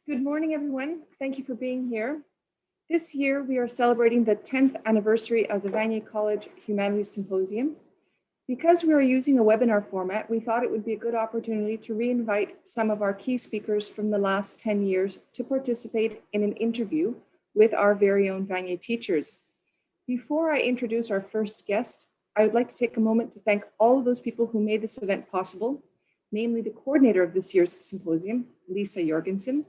Good morning, everyone. Thank you for being here. This year, we are celebrating the 10th anniversary of the Vanier College Humanities Symposium. Because we are using a webinar format, we thought it would be a good opportunity to re-invite some of our key speakers from the last 10 years to participate in an interview with our very own Vanier teachers. Before I introduce our first guest, I would like to take a moment to thank all of those people who made this event possible, namely the coordinator of this year's symposium, Lisa Jorgensen,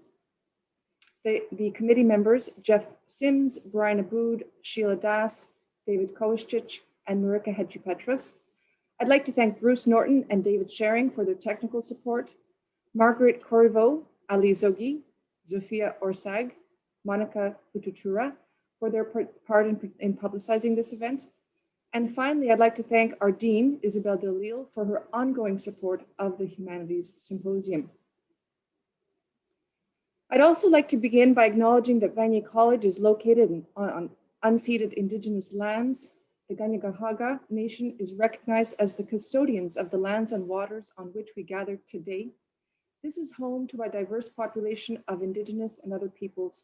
the committee members, Jeff Sims, Brian Aboud, Sheila Das, David Kovacic, and Marika Hedgie-Petras. I'd like to thank Bruce Norton and David Sharing for their technical support, Margaret Corriveau, Ali Zogi, Zofia Orsag, Monica Kutuchura for their part in publicizing this event. And finally, I'd like to thank our Dean, Isabel Delille, for her ongoing support of the Humanities Symposium. I'd also like to begin by acknowledging that Vanier College is located on unceded Indigenous lands. The Kanien'kehá:ka Nation is recognized as the custodians of the lands and waters on which we gather today. This is home to a diverse population of Indigenous and other peoples.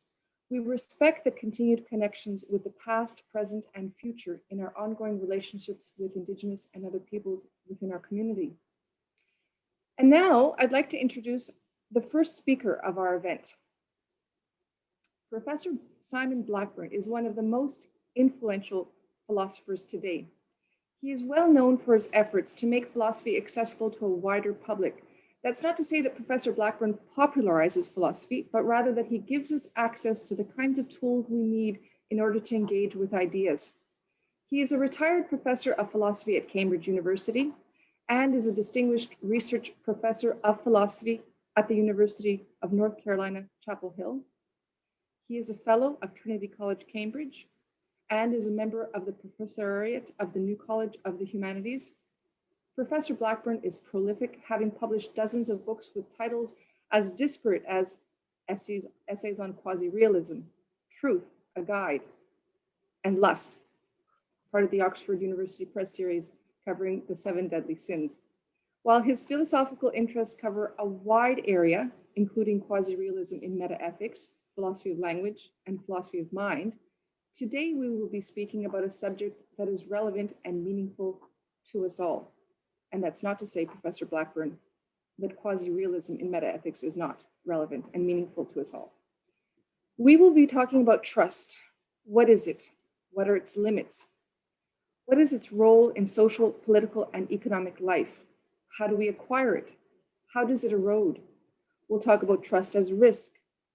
We respect the continued connections with the past, present, and future in our ongoing relationships with Indigenous and other peoples within our community. And now I'd like to introduce the first speaker of our event. Professor Simon Blackburn is one of the most influential philosophers today. He is well known for his efforts to make philosophy accessible to a wider public. That's not to say that Professor Blackburn popularizes philosophy, but rather that he gives us access to the kinds of tools we need in order to engage with ideas. He is a retired professor of philosophy at Cambridge University and is a distinguished research professor of philosophy at the University of North Carolina, Chapel Hill. He is a fellow of Trinity College, Cambridge, and is a member of the Professoriate of the New College of the Humanities. Professor Blackburn is prolific, having published dozens of books with titles as disparate as Essays on Quasi-Realism, Truth, a Guide, and Lust, part of the Oxford University Press series covering the 7 deadly sins. While his philosophical interests cover a wide area, including quasi-realism in metaethics, philosophy of language, and philosophy of mind, today we will be speaking about a subject that is relevant and meaningful to us all. And that's not to say, Professor Blackburn, that quasi-realism in metaethics is not relevant and meaningful to us all. We will be talking about trust. What is it? What are its limits? What is its role in social, political, and economic life? How do we acquire it? How does it erode? We'll talk about trust as risk,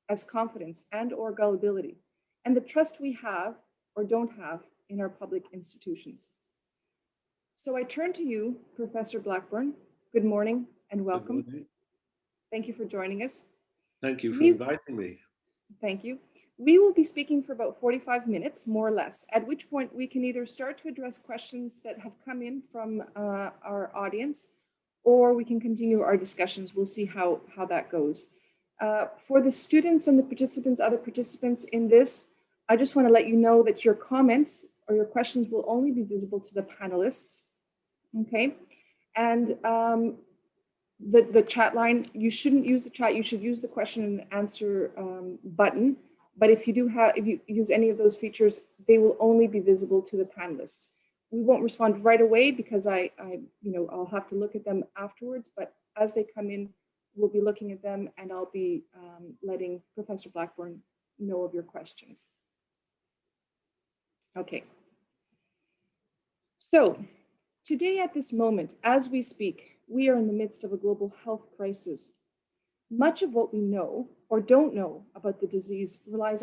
as confidence, and or gullibility, and the trust we have or don't have in our public institutions. So I turn to you, Professor Blackburn. Good morning and welcome. Good morning. Thank you for joining us. Thank you for inviting me. Thank you. We will be speaking for about 45 minutes, more or less, at which point we can either start to address questions that have come in from our audience, or we can continue our discussions. We'll see how that goes. For the students and the participants, other participants in this, I just want to let you know that your comments or your questions will only be visible to the panelists, okay? And the chat line, you shouldn't use the chat, you should use the question and answer button. But if you use any of those features, they will only be visible to the panelists. We won't respond right away because I'll have to look at them afterwards, but as they come in, we'll be looking at them and I'll be letting Professor Blackburn know of your questions. Okay. So today at this moment, as we speak, we are in the midst of a global health crisis. Much of what we know or don't know about the disease relies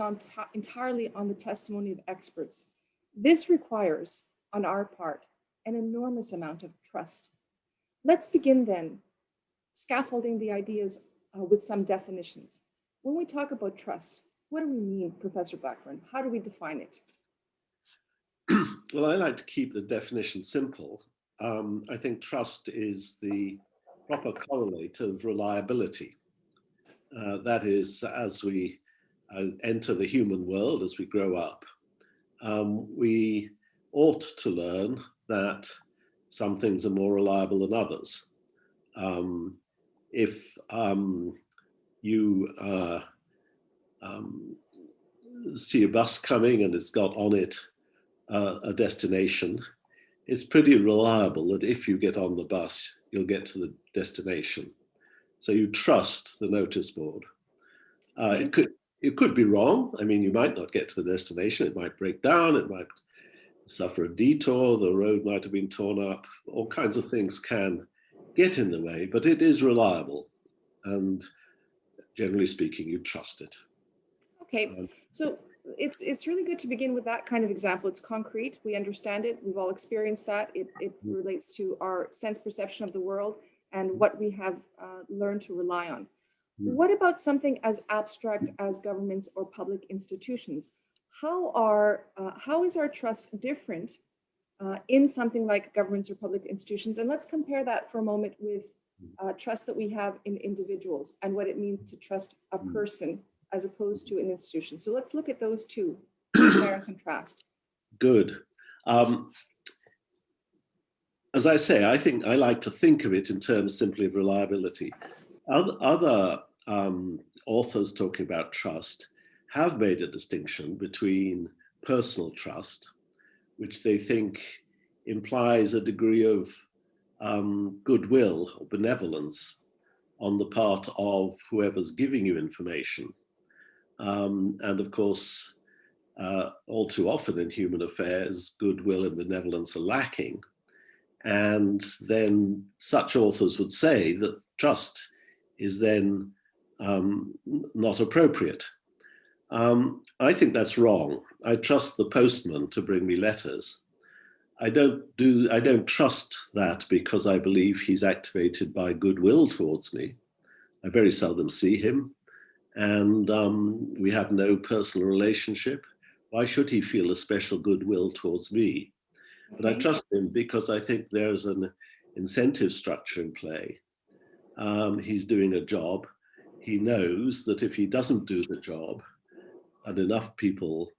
entirely on the testimony of experts. This requires, on our part, an enormous amount of trust. Let's begin then, scaffolding the ideas with some definitions. When we talk about trust, what do we mean, Professor Blackburn? How do we define it? Well, I like to keep the definition simple. I think trust is the proper correlate of reliability. That is, as we enter the human world, as we grow up, we ought to learn that some things are more reliable than others. If you um, see a bus coming and it's got on it a destination, it's pretty reliable that if you get on the bus, you'll get to the destination. So you trust the notice board. It could be wrong. I mean, you might not get to the destination. It might break down. It might suffer a detour. The road might have been torn up. All kinds of things can get in the way, but it is reliable. And generally speaking, you trust it. Okay, so it's really good to begin with that kind of example. It's concrete. We understand it. We've all experienced that. It relates to our sense perception of the world and what we have learned to rely on. What about something as abstract as governments or public institutions? How is our trust different in something like governments or public institutions? And let's compare that for a moment with trust that we have in individuals and what it means to trust a person as opposed to an institution. So let's look at those two, compare and contrast. Good. As I say, I like to think of it in terms simply of reliability. Other authors talking about trust have made a distinction between personal trust, which they think implies a degree of goodwill or benevolence on the part of whoever's giving you information. And of course, all too often in human affairs, goodwill and benevolence are lacking. And then such authors would say that trust is then not appropriate. I think that's wrong. I trust the postman to bring me letters. I don't trust that because I believe he's activated by goodwill towards me. I very seldom see him, and we have no personal relationship. Why should he feel a special goodwill towards me? But I trust him because I think there's an incentive structure in play. He's doing a job. He knows that if he doesn't do the job, and enough people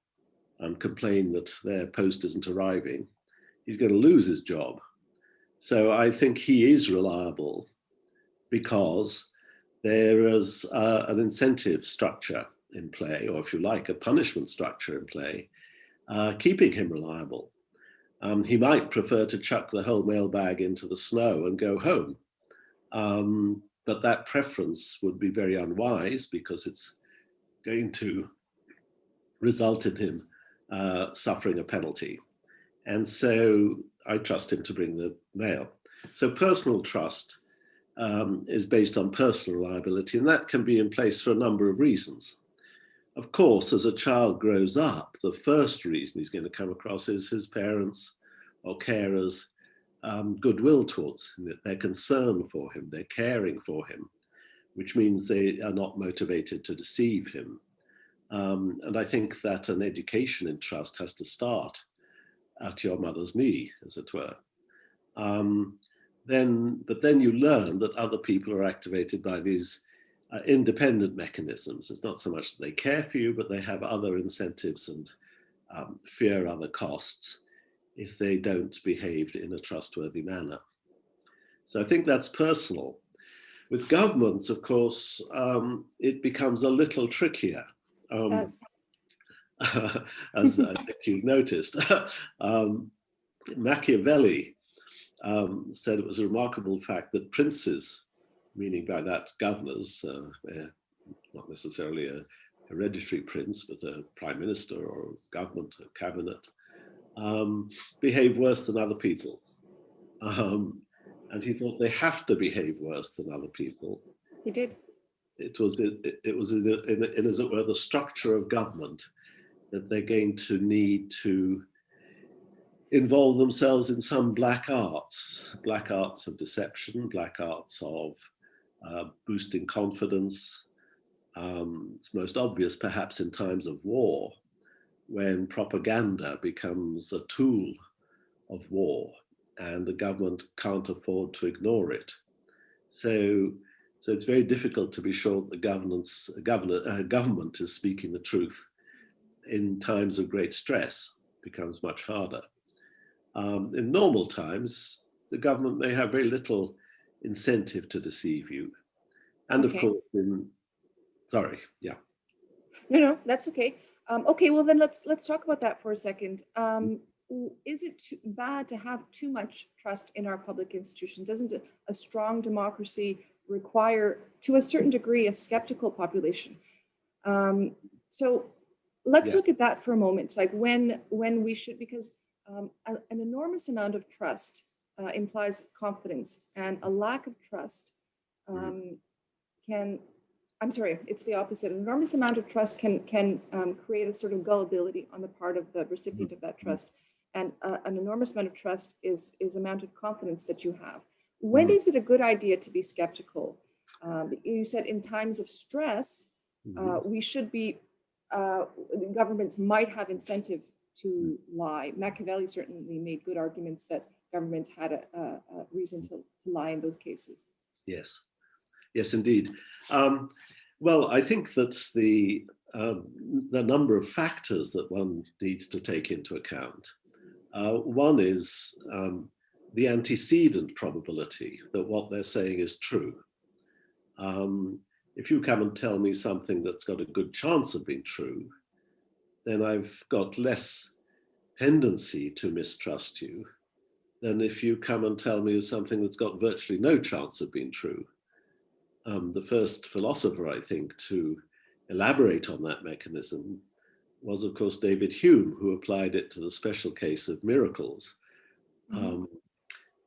complain that their post isn't arriving, he's going to lose his job. So I think he is reliable because there is an incentive structure in play, or if you like, a punishment structure in play, keeping him reliable. He might prefer to chuck the whole mailbag into the snow and go home. But that preference would be very unwise because it's going to result in him suffering a penalty. And so I trust him to bring the mail. So personal trust is based on personal reliability, and that can be in place for a number of reasons. Of course, as a child grows up, the first reason he's going to come across is his parents or carers' goodwill towards him, their concern for him, they're caring for him, which means they are not motivated to deceive him. And I think that an education in trust has to start at your mother's knee, as it were. But then you learn that other people are activated by these independent mechanisms. It's not so much that they care for you, but they have other incentives and fear other costs if they don't behave in a trustworthy manner. So I think that's personal. With governments, of course, it becomes a little trickier. Yes. As I think you've noticed. Machiavelli said it was a remarkable fact that princes, meaning by that governors, not necessarily a hereditary prince, but a prime minister or government, a cabinet, behave worse than other people. And he thought they have to behave worse than other people. He did. It was in, as it were, the structure of government that they're going to need to involve themselves in some black arts of deception, black arts of boosting confidence. It's most obvious perhaps in times of war, when propaganda becomes a tool of war and the government can't afford to ignore it. So it's very difficult to be sure that the government is speaking the truth in times of great stress. It becomes much harder. In normal times, the government may have very little incentive to deceive you. And of course, No, that's okay. Okay, well then let's talk about that for a second. Is it too bad to have too much trust in our public institutions? Doesn't a strong democracy require, to a certain degree, a skeptical population? So let's Yeah. look at that for a moment. Like when we should, because an enormous amount of trust implies confidence, and a lack of trust Mm. um, can, I'm sorry, it's the opposite. An enormous amount of trust can create a sort of gullibility on the part of the Mm. recipient of that Mm. trust, and an enormous amount of trust is amount of confidence that you have. When Mm. is it a good idea to be skeptical? You said in times of stress, Mhm. we should be. Governments might have incentive to lie. Machiavelli certainly made good arguments that governments had a reason to lie in those cases. Yes. Yes, indeed. Um, well, I think that's the number of factors that one needs to take into account. One is the antecedent probability that what they're saying is true. Um, if you come and tell me something that's got a good chance of being true, then I've got less tendency to mistrust you than if you come and tell me something that's got virtually no chance of being true. The first philosopher, I think, to elaborate on that mechanism was, of course, David Hume, who applied it to the special case of miracles. Mm-hmm. Um,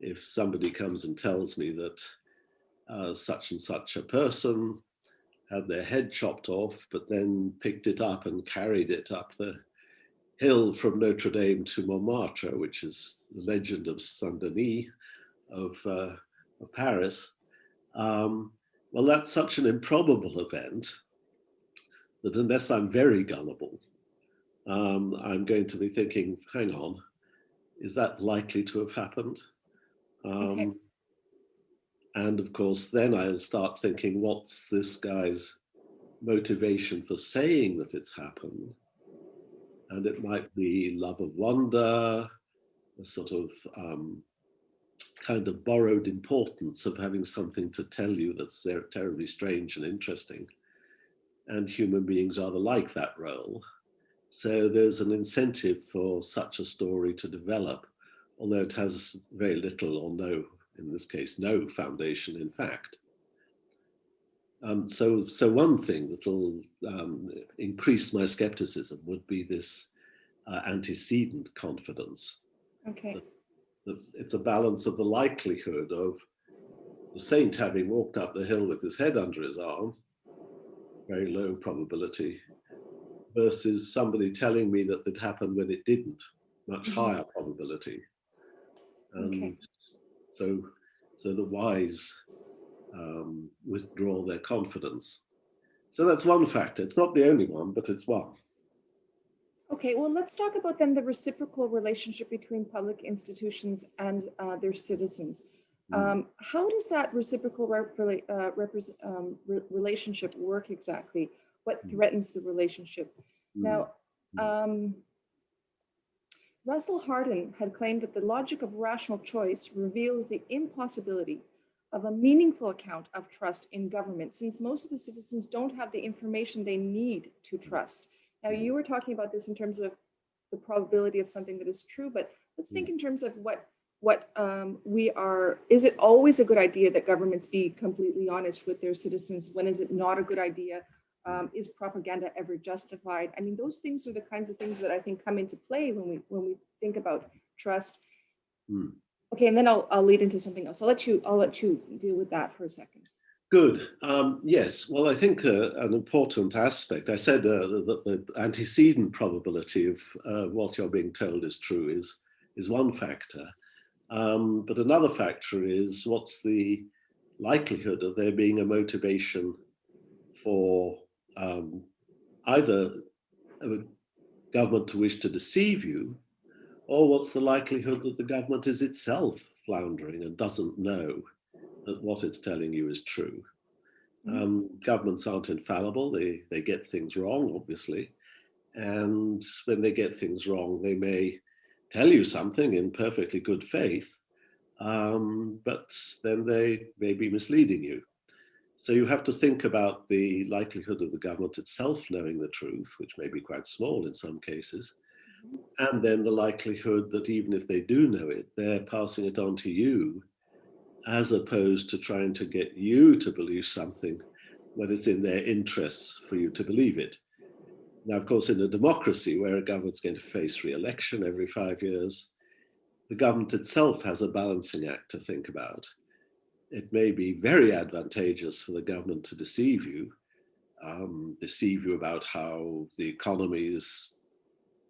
if somebody comes and tells me that such and such a person had their head chopped off, but then picked it up and carried it up the hill from Notre Dame to Montmartre, which is the legend of Saint Denis of Paris. Um, well, that's such an improbable event that unless I'm very gullible, I'm going to be thinking, hang on, is that likely to have happened? Okay. Um, and of course, then I'll start thinking, what's this guy's motivation for saying that it's happened? And it might be love of wonder, a sort of kind of borrowed importance of having something to tell you that's terribly strange and interesting. And human beings rather like that role. So there's an incentive for such a story to develop, although it has very little or no, in this case, no foundation in fact. So one thing that'll increase my skepticism would be this antecedent confidence. Okay. That, that it's a balance of the likelihood of the saint having walked up the hill with his head under his arm, very low probability, versus somebody telling me that it happened when it didn't, much Mm-hmm. higher probability. Okay. And so, so the wise withdraw their confidence. So that's one factor. It's not the only one, but it's one. Okay, well, let's talk about then the reciprocal relationship between public institutions and their citizens. Mm. How does that reciprocal relationship work exactly? What Mm. threatens the relationship? Mm. Now, Mm. um, Russell Hardin had claimed that the logic of rational choice reveals the impossibility of a meaningful account of trust in government, since most of the citizens don't have the information they need to trust. Now, Mm. you were talking about this in terms of the probability of something that is true, but let's think Mm. in terms of what we are. Is it always a good idea that governments be completely honest with their citizens? When is it not a good idea? Is propaganda ever justified? I mean, those things are the kinds of things that I think come into play when we think about trust. Mm. Okay, and then I'll lead into something else. I'll let you deal with that for a second. Good. Yes. Well, I think an important aspect, I said that the antecedent probability of what you're being told is true is one factor. But another factor is what's the likelihood of there being a motivation for either a government to wish to deceive you, or what's the likelihood that the government is itself floundering and doesn't know that what it's telling you is true. Mhm. Governments aren't infallible. They get things wrong, obviously. And when they get things wrong, they may tell you something in perfectly good faith, but then they may be misleading you. So you have to think about the likelihood of the government itself knowing the truth, which may be quite small in some cases, and then the likelihood that even if they do know it, they're passing it on to you, as opposed to trying to get you to believe something when it's in their interests for you to believe it. Now, of course, in a democracy where a government's going to face re-election every 5 years, the government itself has a balancing act to think about. It may be very advantageous for the government to deceive you about how the economy is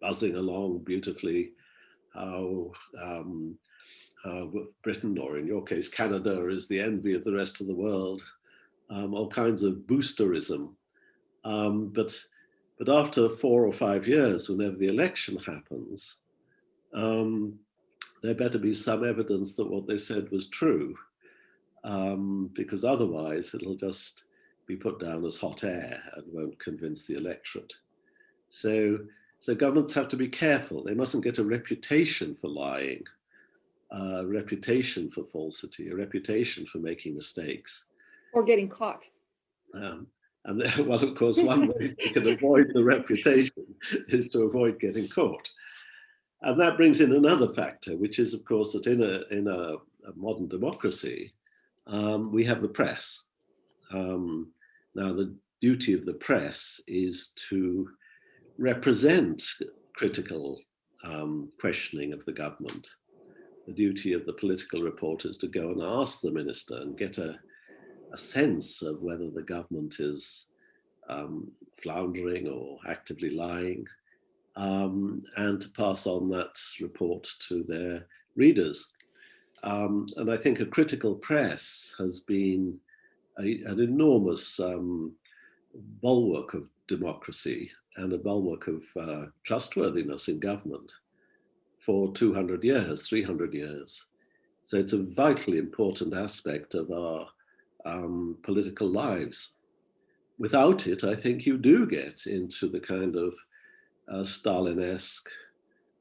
buzzing along beautifully, how Britain, or in your case, Canada, is the envy of the rest of the world, all kinds of boosterism. But after 4 or 5 years, whenever the election happens, there better be some evidence that what they said was true, because otherwise it'll just be put down as hot air and won't convince the electorate. So governments have to be careful. They mustn't get a reputation for lying, a reputation for falsity, a reputation for making mistakes. Or getting caught. And then, well, of course, one way they can avoid the reputation is to avoid getting caught. And that brings in another factor, which is, of course, that in a modern democracy, we have the press. Now, the duty of the press is to represent critical questioning of the government. The duty of the political reporter is to go and ask the minister and get a sense of whether the government is floundering or actively lying, and to pass on that report to their readers. And I think a critical press has been an enormous bulwark of democracy and a bulwark of trustworthiness in government for 200 years, 300 years. So it's a vitally important aspect of our political lives. Without it, I think you do get into the kind of Stalin-esque,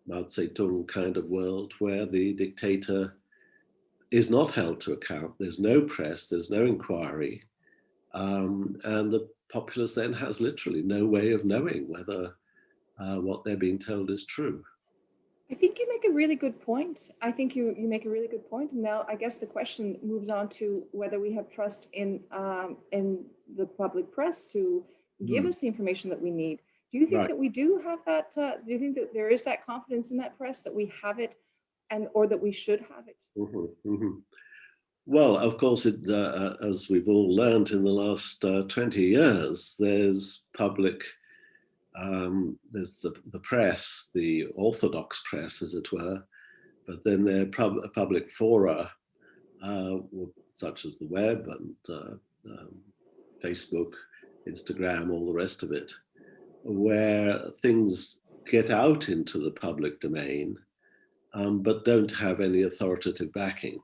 Mao Zedong kind of world where the dictator is not held to account. There's no press, there's no inquiry, and the populace then has literally no way of knowing whether what they're being told is true. I think you make a really good point. I think you make a really good point. And now I guess the question moves on to whether we have trust in the public press to give us the information that we need. Do you think that we do have that? Do you think that there is that confidence in that press, that we have it, or that we should have it? Well, of course, as we've all learned in the last 20 years, there's public. There's the press, the orthodox press, as it were, but then there are public fora, such as the web and Facebook, Instagram, all the rest of it, where things get out into the public domain, but don't have any authoritative backing.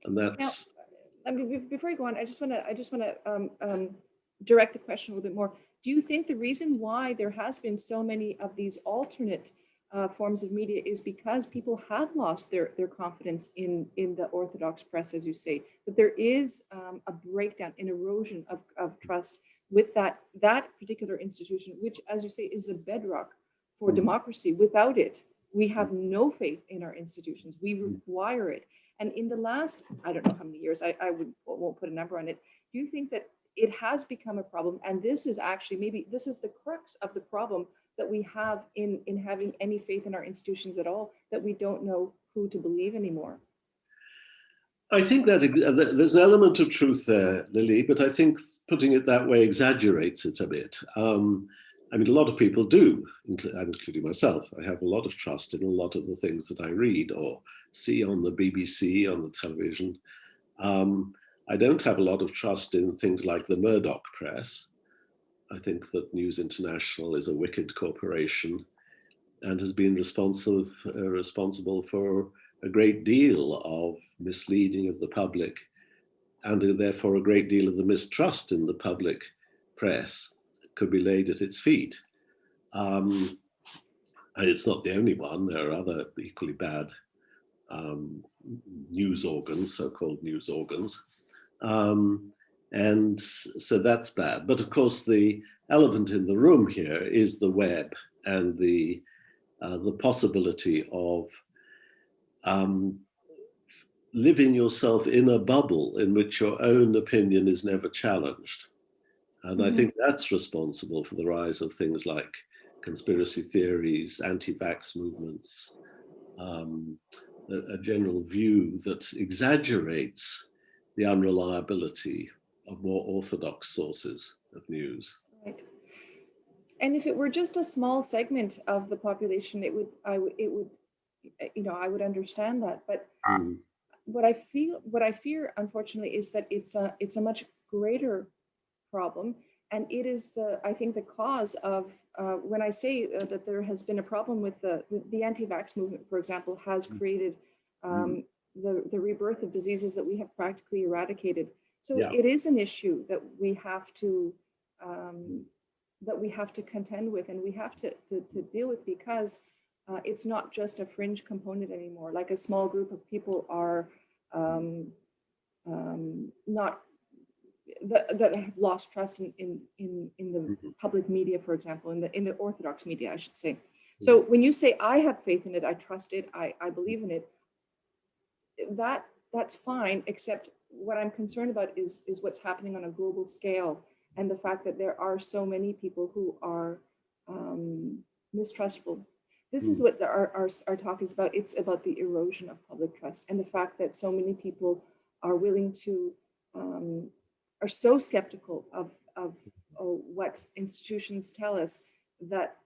And that's... Now, I mean, before you go on, I just want to direct the question a little bit more. Do you think the reason why there has been so many of these alternate forms of media is because people have lost their confidence in the orthodox press, as you say, that there is a breakdown, an erosion of trust with that particular institution, which, as you say, is the bedrock for democracy. Without it, we have no faith in our institutions. We require it. And in the last, I don't know how many years, I won't put a number on it. Do you think that it has become a problem, and this is actually, maybe this is the crux of the problem that we have in having any faith in our institutions at all, that we don't know who to believe anymore? I think that there's an element of truth there, Lily, but I think putting it that way exaggerates it a bit. I mean, a lot of people do, including myself. I have a lot of trust in a lot of the things that I read or see on the BBC, on the television. I don't have a lot of trust in things like the Murdoch press. I think that News International is a wicked corporation and has been responsible for a great deal of misleading of the public, and therefore a great deal of the mistrust in the public press could be laid at its feet. And it's not the only one. There are other equally bad news organs, so-called news organs. And so that's bad. But of course, the elephant in the room here is the web and the possibility of living yourself in a bubble in which your own opinion is never challenged. And I think that's responsible for the rise of things like conspiracy theories, anti-vax movements, a general view that exaggerates the unreliability of more orthodox sources of news. Right. And if it were just a small segment of the population, I would understand that. But what I fear, unfortunately, is that it's a much greater problem, and it is I think the cause of when I say that there has been a problem with the anti-vax movement, for example, has created the rebirth of diseases that we have practically eradicated. So it is an issue that we have to contend with, and we have to deal with, because it's not just a fringe component anymore. Like a small group of people are not that have lost trust in the public media, for example, in the orthodox media, I should say. So when you say I have faith in it, I trust it, I believe in it, that's fine, except what I'm concerned about is what's happening on a global scale, and the fact that there are so many people who are mistrustful. This is what our talk is about. It's about the erosion of public trust, and the fact that so many people are willing to are so skeptical of what institutions tell us that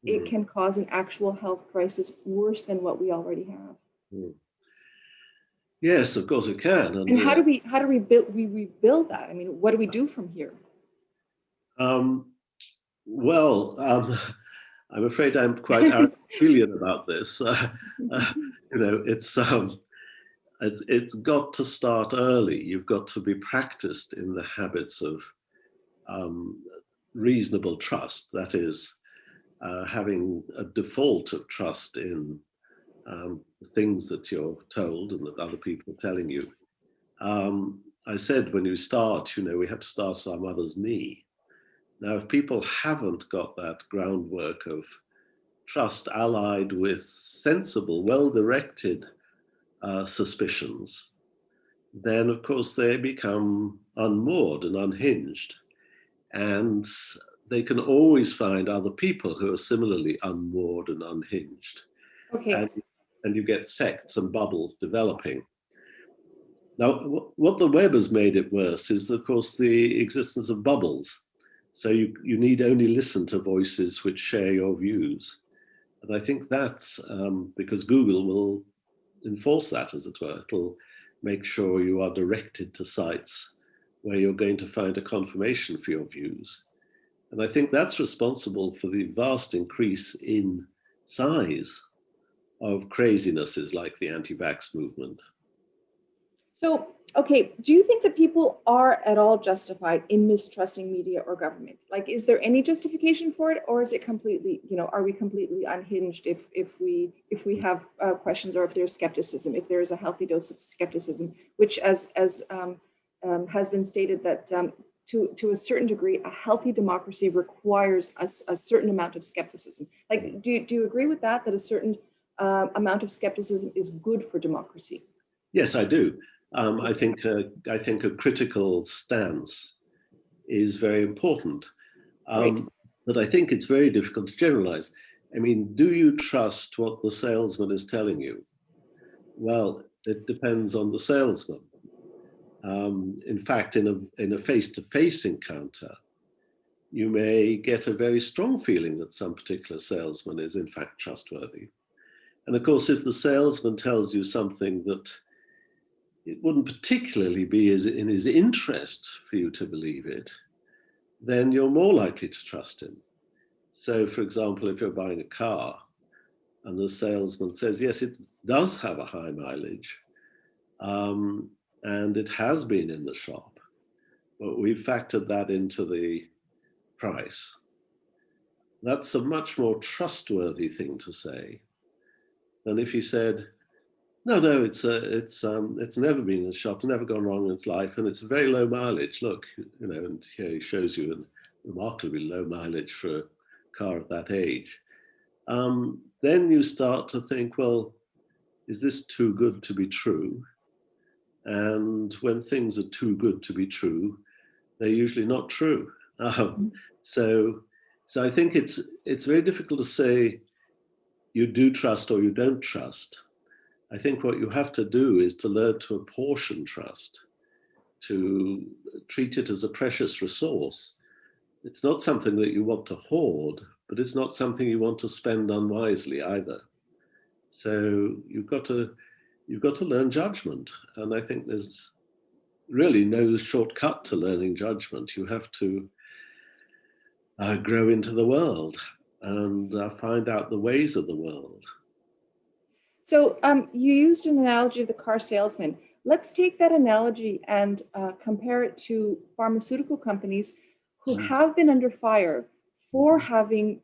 it can cause an actual health crisis worse than what we already have. Yes, of course it can. And how do we rebuild that? I mean, what do we do from here? I'm afraid I'm quite Aristotelian about this. It's got to start early. You've got to be practiced in the habits of reasonable trust. That is, having a default of trust in the things that you're told and that other people are telling you. I said when you start, we have to start at our mother's knee. Now, if people haven't got that groundwork of trust allied with sensible, well-directed suspicions, then of course they become unmoored and unhinged. And they can always find other people who are similarly unmoored and unhinged. Okay. And you get sects and bubbles developing. Now, what the web has made it worse is, of course, the existence of bubbles. So you need only listen to voices which share your views. And I think that's because Google will enforce that, as it were. It'll make sure you are directed to sites where you're going to find a confirmation for your views. And I think that's responsible for the vast increase in size of crazinesses like the anti-vax movement. So, okay, do you think that people are at all justified in mistrusting media or government? Like, is there any justification for it, or is it completely, are we completely unhinged if we have questions, or if there's skepticism, if there is a healthy dose of skepticism, which as has been stated that to a certain degree, a healthy democracy requires a certain amount of skepticism. Like, do you agree with that a certain amount of skepticism is good for democracy? Yes, I do. I think a critical stance is very important, Right. but I think it's very difficult to generalize. I mean, do you trust what the salesman is telling you? Well, it depends on the salesman. In fact, in a face-to-face encounter, you may get a very strong feeling that some particular salesman is in fact trustworthy. And of course, if the salesman tells you something that it wouldn't particularly be in his interest for you to believe it, then you're more likely to trust him. So, for example, if you're buying a car and the salesman says, yes, it does have a high mileage, and it has been in the shop, but we've factored that into the price. That's a much more trustworthy thing to say than if he said, No, no, it's never been in a shop, never gone wrong in its life, and it's a very low mileage. Look, you know, and here he shows you a remarkably low mileage for a car of that age. Then you start to think, well, is this too good to be true? And when things are too good to be true, they're usually not true. So, so I think it's very difficult to say you do trust or you don't trust. I think what you have to do is to learn to apportion trust, to treat it as a precious resource. It's not something that you want to hoard, but it's not something you want to spend unwisely either. So you've got to learn judgment, and I think there's really no shortcut to learning judgment. You have to grow into the world and find out the ways of the world. So you used an analogy of the car salesman. Let's take that analogy and compare it to pharmaceutical companies who have been under fire for having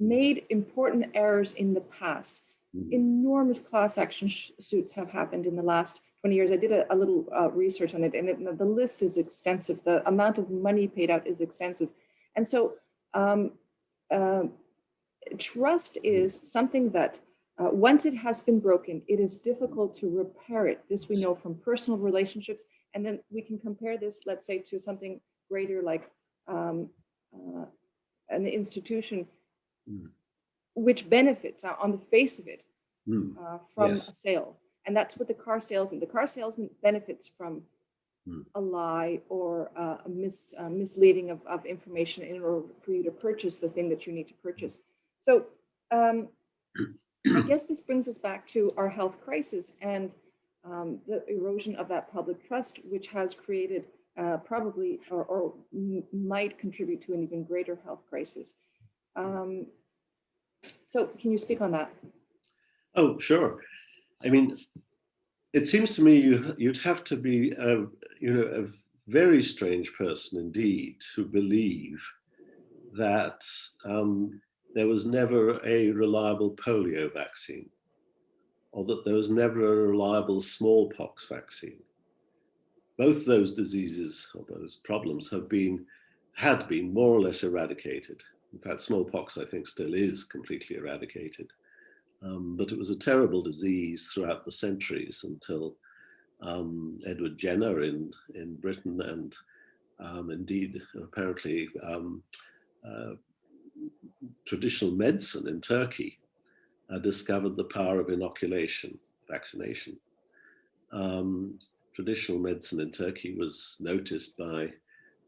made important errors in the past. Enormous class action suits have happened in the last 20 years. I did a little research on it, and the list is extensive. The amount of money paid out is extensive. And so trust is something that once it has been broken, it is difficult to repair it. This we know from personal relationships. And then we can compare this, let's say, to something greater like an institution which benefits on the face of it from a sale. And that's what the car salesman benefits from a lie or a misleading of information in order for you to purchase the thing that you need to purchase. So I guess this brings us back to our health crisis and the erosion of that public trust, which has created probably or might contribute to an even greater health crisis. So can you speak on that? Oh, sure. I mean, it seems to me you'd have to be a very strange person indeed to believe that there was never a reliable polio vaccine, or that there was never a reliable smallpox vaccine. Both those diseases or those problems had been more or less eradicated. In fact, smallpox, I think, still is completely eradicated. But it was a terrible disease throughout the centuries until Edward Jenner in Britain and indeed apparently traditional medicine in Turkey discovered the power of inoculation, vaccination. Traditional medicine in Turkey was noticed by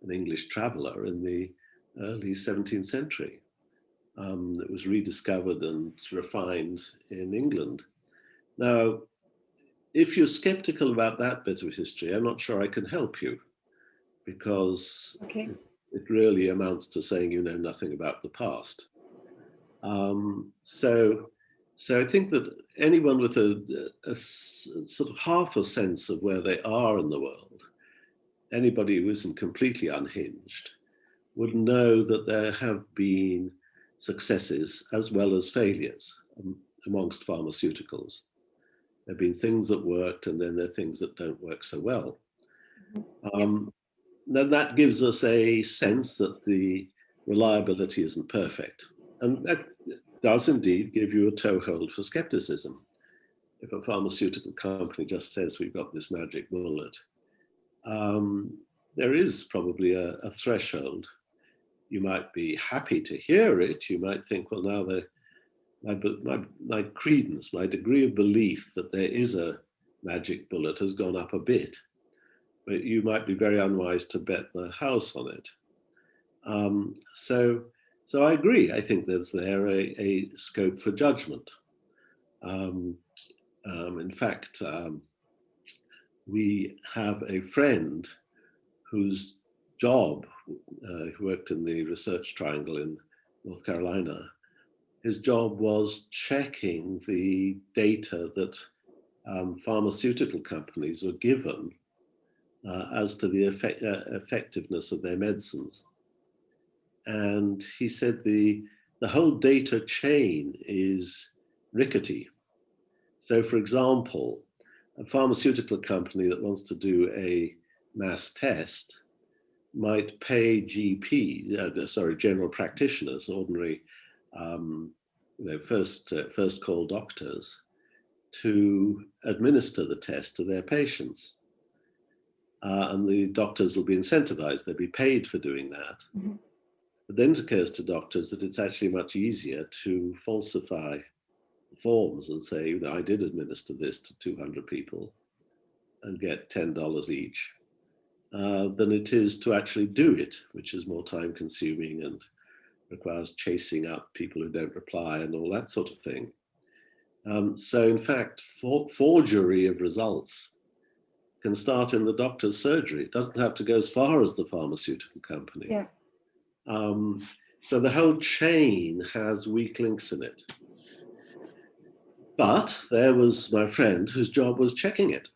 an English traveler in the early 17th century. It was rediscovered and refined in England. Now, if you're skeptical about that bit of history, I'm not sure I can help you, because it really amounts to saying you know nothing about the past. So I think that anyone with a sort of half a sense of where they are in the world, anybody who isn't completely unhinged, would know that there have been successes as well as failures amongst pharmaceuticals. There have been things that worked, and then there are things that don't work so well. Then that gives us a sense that the reliability isn't perfect. And that does indeed give you a toehold for skepticism. If a pharmaceutical company just says we've got this magic bullet, there is probably a threshold. You might be happy to hear it. You might think, well, now my credence, my degree of belief that there is a magic bullet has gone up a bit. But you might be very unwise to bet the house on it. So I agree. I think there's there a scope for judgment. In fact, we have a friend whose job, who worked in the research triangle in North Carolina, his job was checking the data that pharmaceutical companies were given as to the effectiveness of their medicines. And he said the whole data chain is rickety. So for example, a pharmaceutical company that wants to do a mass test might pay general practitioners, ordinary, first call doctors, to administer the test to their patients. And the doctors will be incentivized, they'll be paid for doing that. Mm-hmm. But then it occurs to doctors that it's actually much easier to falsify forms and say, I did administer this to 200 people and get $10 each, than it is to actually do it, which is more time consuming and requires chasing up people who don't reply and all that sort of thing. So in fact, forgery of results can start in the doctor's surgery. It doesn't have to go as far as the pharmaceutical company. Yeah. So the whole chain has weak links in it. But there was my friend whose job was checking it.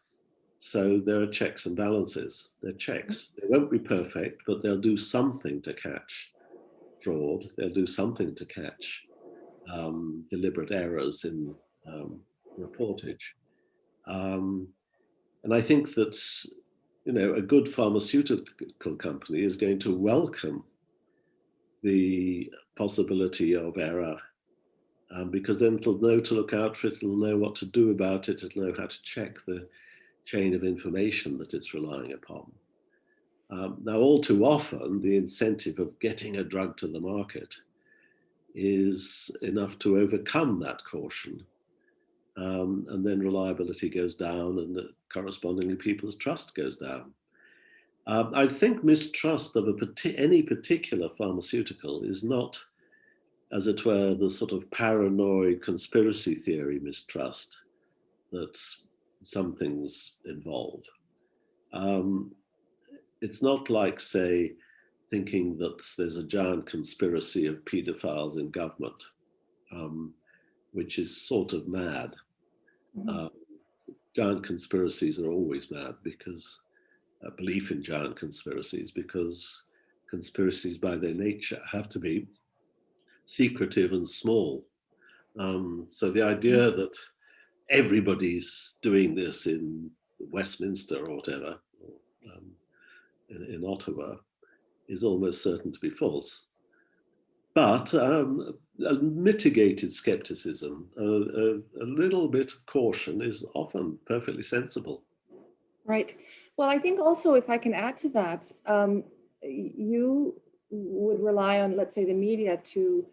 So there are checks and balances. They're checks. They won't be perfect, but they'll do something to catch fraud. They'll do something to catch deliberate errors in reportage. And I think that, a good pharmaceutical company is going to welcome the possibility of error, because then it'll know to look out for it, it'll know what to do about it, it'll know how to check the chain of information that it's relying upon. Now, all too often, the incentive of getting a drug to the market is enough to overcome that caution. And then reliability goes down and correspondingly people's trust goes down. I think mistrust of any particular pharmaceutical is not, as it were, the sort of paranoid conspiracy theory mistrust that some things involve. It's not like, say, thinking that there's a giant conspiracy of pedophiles in government, which is sort of mad. Giant conspiracies are always mad because belief in giant conspiracies, because conspiracies by their nature have to be secretive and small. So the idea that everybody's doing this in Westminster or whatever, in Ottawa, is almost certain to be false. But a mitigated skepticism, a little bit of caution is often perfectly sensible. Right. Well, I think also, if I can add to that, you would rely on, let's say, the media to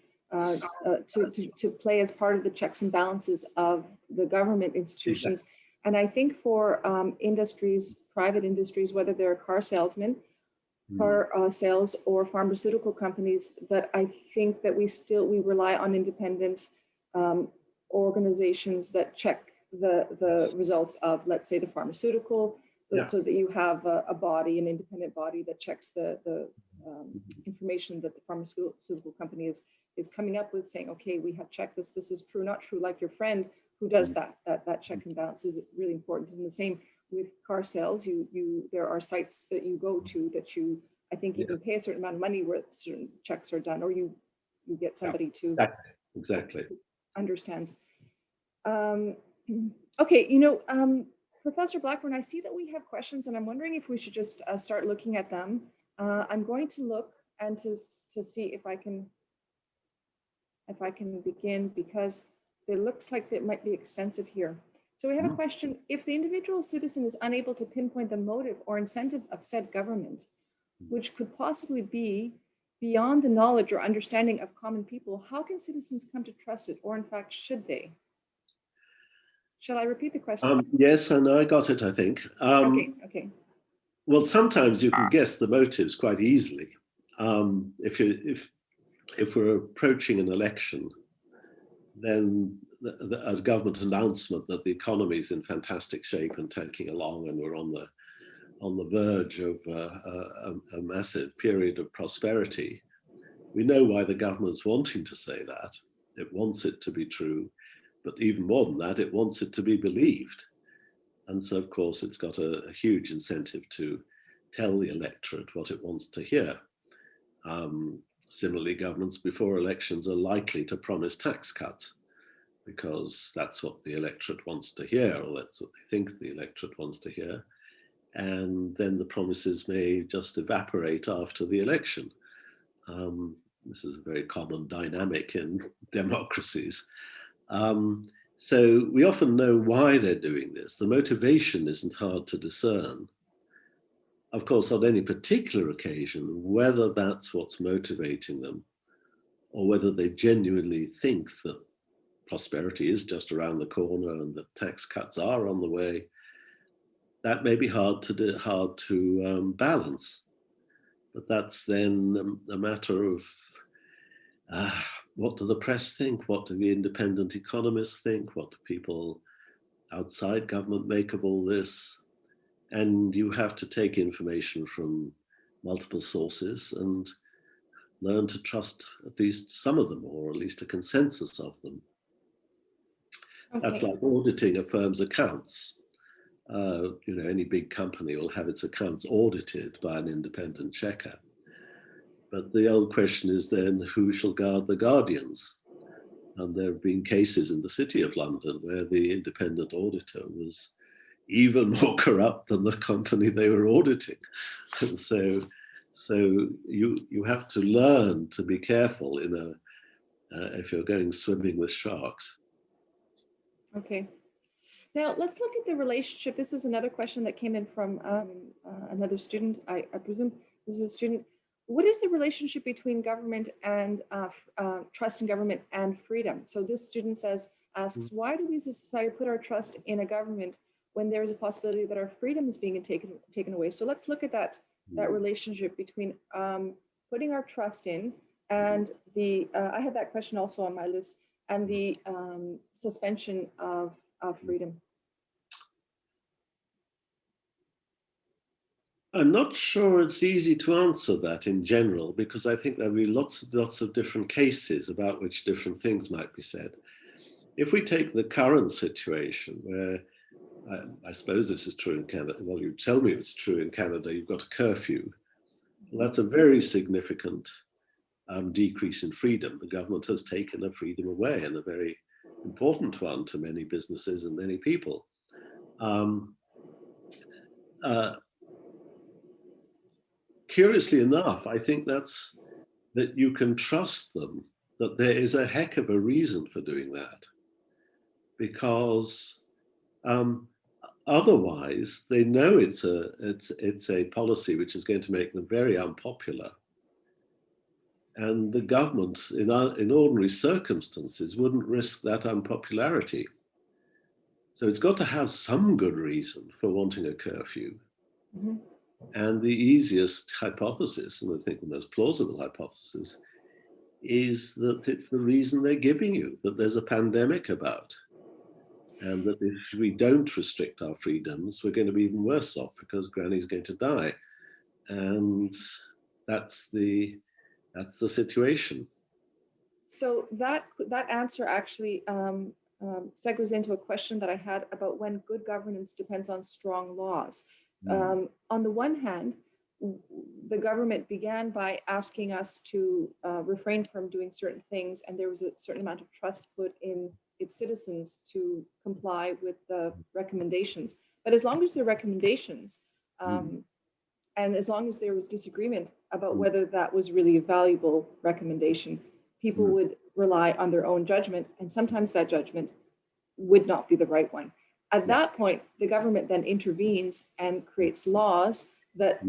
play as part of the checks and balances of the government institutions. Exactly. And I think for industries, private industries, whether they're car salesmen, car sales or pharmaceutical companies, that I think that we rely on independent organizations that check the results of, let's say, the pharmaceutical, so that you have a body, an independent body that checks the information that the pharmaceutical company is coming up with, saying, okay, we have checked this is true, not true, like your friend who does that check and balance is really important. And the same with car sales, there are sites that you go to that I think you can pay a certain amount of money where certain checks are done, or you get somebody to exactly understands. Okay, Professor Blackburn, I see that we have questions, and I'm wondering if we should just start looking at them. I'm going to look and to see if I can begin, because it looks like it might be extensive here. So we have a question: if the individual citizen is unable to pinpoint the motive or incentive of said government, which could possibly be beyond the knowledge or understanding of common people, how can citizens come to trust it, or in fact, should they? Shall I repeat the question? Yes, and I got it, I think. Okay. Well, sometimes you can guess the motives quite easily. If we're approaching an election, then a government announcement that the economy is in fantastic shape and tanking along, and we're on the verge of a massive period of prosperity, we know why the government's wanting to say that. It wants it to be true, but even more than that, it wants it to be believed. And so, of course, it's got a huge incentive to tell the electorate what it wants to hear. Similarly, governments before elections are likely to promise tax cuts because that's what the electorate wants to hear, or that's what they think the electorate wants to hear. And then the promises may just evaporate after the election. This is a very common dynamic in democracies. So we often know why they're doing this. The motivation isn't hard to discern. Of course, on any particular occasion, whether that's what's motivating them or whether they genuinely think that prosperity is just around the corner and that tax cuts are on the way, that may be hard to balance. But that's then a matter of what do the press think? What do the independent economists think? What do people outside government make of all this? And you have to take information from multiple sources and learn to trust at least some of them, or at least a consensus of them. Okay. That's like auditing a firm's accounts. Any big company will have its accounts audited by an independent checker. But the old question is then, who shall guard the guardians? And there have been cases in the City of London where the independent auditor was even more corrupt than the company they were auditing. And so you have to learn to be careful if you're going swimming with sharks. Okay. Now let's look at the relationship. This is another question that came in from another student. I presume this is a student. What is the relationship between government and trust in government and freedom? So this student asks, why do we as a society put our trust in a government when there is a possibility that our freedom is being taken away? So let's look at that relationship between putting our trust in and the, I had that question also on my list, and the suspension of freedom. I'm not sure it's easy to answer that in general, because I think there'll be lots of different cases about which different things might be said. If we take the current situation where, I suppose this is true in Canada, well, you tell me it's true in Canada, you've got a curfew. Well, that's a very significant decrease in freedom. The government has taken a freedom away, and a very important one to many businesses and many people. Curiously enough, I think that you can trust them, that there is a heck of a reason for doing that, because otherwise they know it's a policy which is going to make them very unpopular, and the government in ordinary circumstances wouldn't risk that unpopularity. So it's got to have some good reason for wanting a curfew. Mm-hmm. And the easiest hypothesis, and I think the most plausible hypothesis, is that it's the reason they're giving you, that there's a pandemic about, and that if we don't restrict our freedoms, we're going to be even worse off because Granny's going to die. And that's the situation. So that answer actually segues into a question that I had about when good governance depends on strong laws. On the one hand, the government began by asking us to refrain from doing certain things, and there was a certain amount of trust put in its citizens to comply with the recommendations. But as long as they're recommendations, and as long as there was disagreement about whether that was really a valuable recommendation, people would rely on their own judgment, and sometimes that judgment would not be the right one. At that point, the government then intervenes and creates laws that,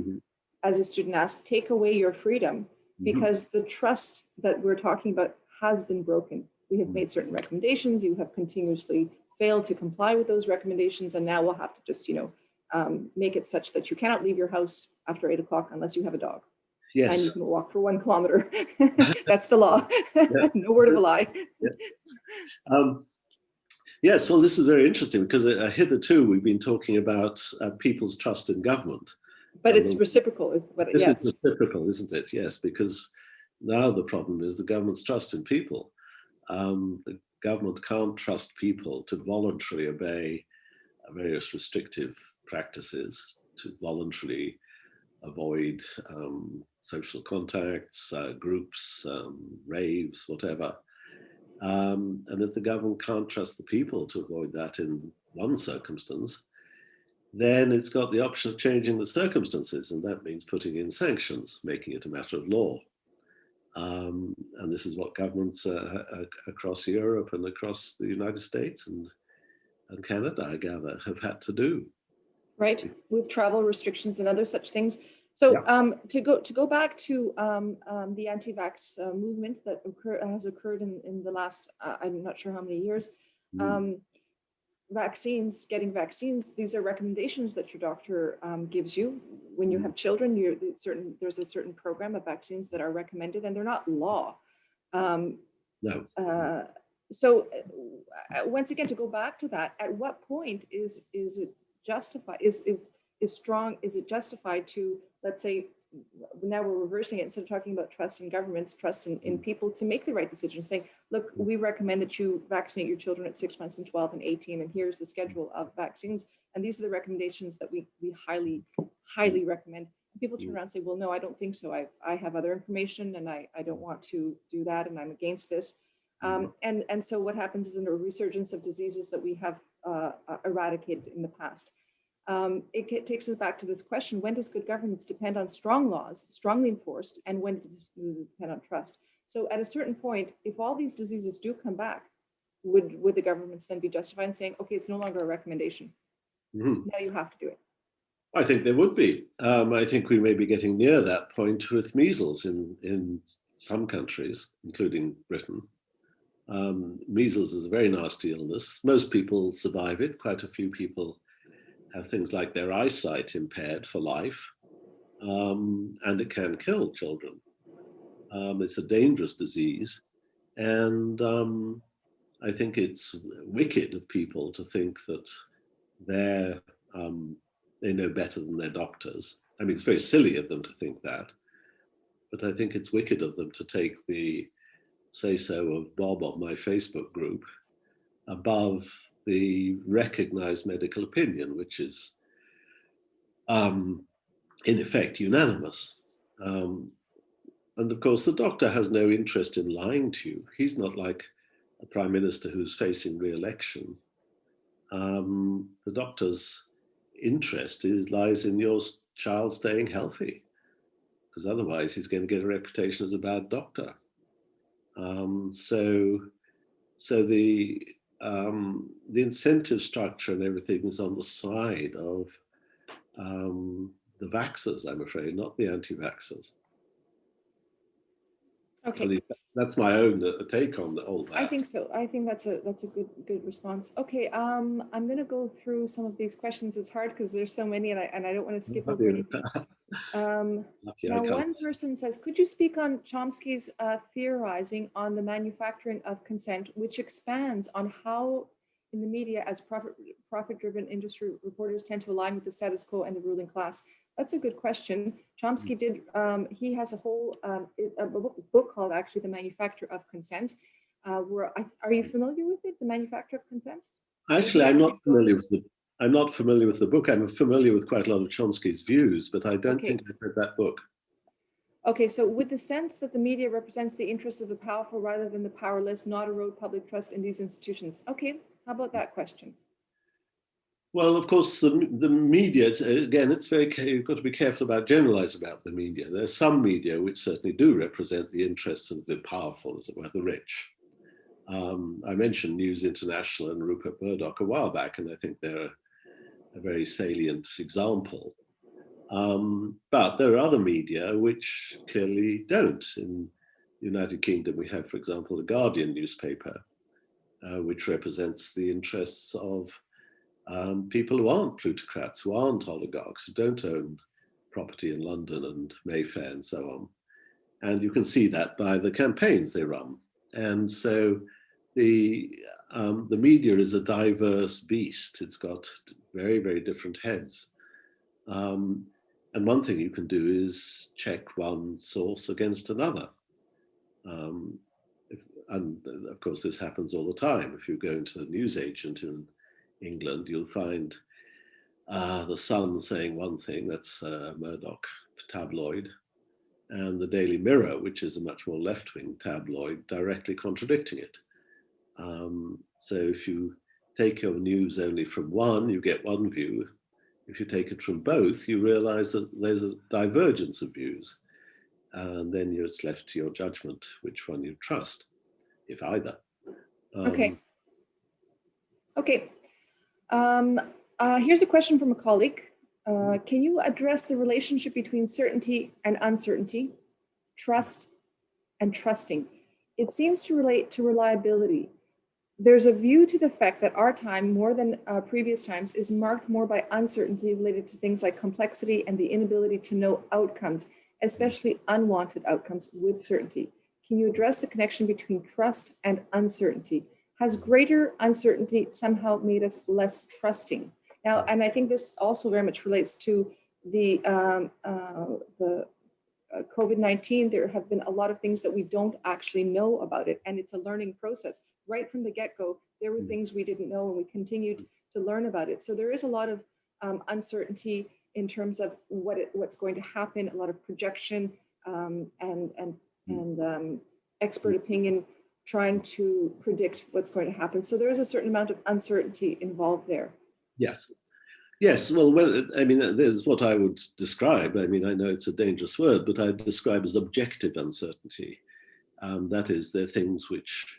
as a student asked, take away your freedom, because the trust that we're talking about has been broken. We have made certain recommendations, you have continuously failed to comply with those recommendations, and now we'll have to just, make it such that you cannot leave your house after 8 o'clock unless you have a dog. Yes. And you can walk for 1 kilometer. That's the law. No word of a lie. Yes, well, this is very interesting because hitherto we've been talking about people's trust in government. But it's reciprocal, is what it is. This is reciprocal, isn't it? Yes, because now the problem is the government's trust in people. The government can't trust people to voluntarily obey various restrictive practices, to voluntarily avoid social contacts, groups, raves, whatever. And if the government can't trust the people to avoid that in one circumstance, then it's got the option of changing the circumstances, and that means putting in sanctions, making it a matter of law. And this is what governments across Europe and across the United States and Canada, I gather, have had to do. Right, with travel restrictions and other such things. So Yeah. to go back to the anti-vax movement that has occurred in the last, I'm not sure how many years, getting vaccines, these are recommendations that your doctor gives you when you have children. There's a certain program of vaccines that are recommended, and they're not law. No. So once again, to go back to that, at what point is it justified? Is it justified to, let's say, now we're reversing it, instead of talking about trust in governments, trust in people to make the right decision, saying, look, we recommend that you vaccinate your children at 6 months and 12 and 18, and here's the schedule of vaccines, and these are the recommendations that we highly recommend. People turn around and say, well, no, I don't think so. I have other information, and I don't want to do that, and I'm against this. And so what happens is a resurgence of diseases that we have eradicated in the past. It takes us back to this question: when does good governance depend on strong laws, strongly enforced, and when does it depend on trust? So at a certain point, if all these diseases do come back, would the governments then be justified in saying, okay, it's no longer a recommendation, now you have to do it? I think there would be. I think we may be getting near that point with measles in some countries, including Britain. Measles is a very nasty illness. Most people survive it. Quite a few people have things like their eyesight impaired for life, and it can kill children. It's a dangerous disease, and I think it's wicked of people to think that they know better than their doctors. I mean, it's very silly of them to think that, but I think it's wicked of them to take the say-so of Bob on my Facebook group above the recognized medical opinion, which is in effect unanimous. And of course, the doctor has no interest in lying to you. He's not like a prime minister who's facing re-election. The doctor's interest lies in your child staying healthy, because otherwise he's going to get a reputation as a bad doctor. So the incentive structure and everything is on the side of the vaxxers, I'm afraid, not the anti-vaxxers. Okay. That's my own take on all that. I think so. I think that's a good response. Okay, I'm going to go through some of these questions. It's hard because there's so many, and I don't want to skip over anything. Now, one person says, could you speak on Chomsky's theorizing on the manufacturing of consent, which expands on how in the media as profit-driven industry reporters tend to align with the status quo and the ruling class? That's a good question. Chomsky did, he has a whole a book called actually The Manufacture of Consent. Are you familiar with it, The Manufacture of Consent? Actually, I'm not familiar with the book. I'm familiar with quite a lot of Chomsky's views, but I don't think I've read that book. Okay, so with the sense that the media represents the interests of the powerful rather than the powerless, not erode public trust in these institutions. Okay, how about that question? Well, of course, the media, again, you've got to be careful about generalizing about the media. There's some media which certainly do represent the interests of the powerful, as it were, the rich. I mentioned News International and Rupert Murdoch a while back, and I think they're a very salient example. But there are other media which clearly don't. In the United Kingdom, we have, for example, the Guardian newspaper, which represents the interests of people who aren't plutocrats, who aren't oligarchs, who don't own property in London and Mayfair and so on. And you can see that by the campaigns they run. And so the media is a diverse beast. It's got very, very different heads. And one thing you can do is check one source against another. And of course, this happens all the time. If you go into a newsagent in England, you'll find the Sun saying one thing, that's Murdoch tabloid, and the Daily Mirror, which is a much more left-wing tabloid, directly contradicting it. So if you take your news only from one, you get one view. If you take it from both, you realize that there's a divergence of views. And then it's left to your judgment which one you trust, if either. Okay. Okay. Here's a question from a colleague. Can you address the relationship between certainty and uncertainty, trust and trusting? It seems to relate to reliability. There's a view to the fact that our time, more than previous times, is marked more by uncertainty related to things like complexity and the inability to know outcomes, especially unwanted outcomes, with certainty. Can you address the connection between trust and uncertainty? Has greater uncertainty somehow made us less trusting? Now, and I think this also very much relates to the COVID-19. There have been a lot of things that we don't actually know about it, and it's a learning process. Right from the get-go, there were things we didn't know, and we continued to learn about it. So there is a lot of uncertainty in terms of what's going to happen, a lot of projection and expert opinion trying to predict what's going to happen. So there is a certain amount of uncertainty involved there. Yes. Yes, well, I mean, there's what I would describe. I mean, I know it's a dangerous word, but I describe as objective uncertainty. That is, they're things which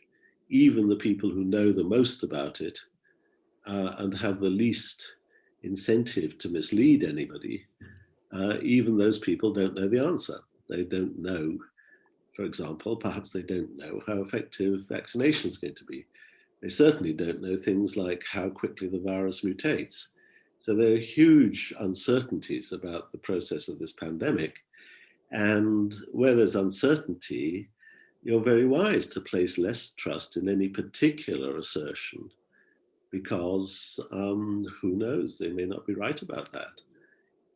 even the people who know the most about it and have the least incentive to mislead anybody, even those people don't know the answer. They don't know, for example, perhaps they don't know how effective vaccination is going to be. They certainly don't know things like how quickly the virus mutates. So there are huge uncertainties about the process of this pandemic. And where there's uncertainty, you're very wise to place less trust in any particular assertion because who knows, they may not be right about that.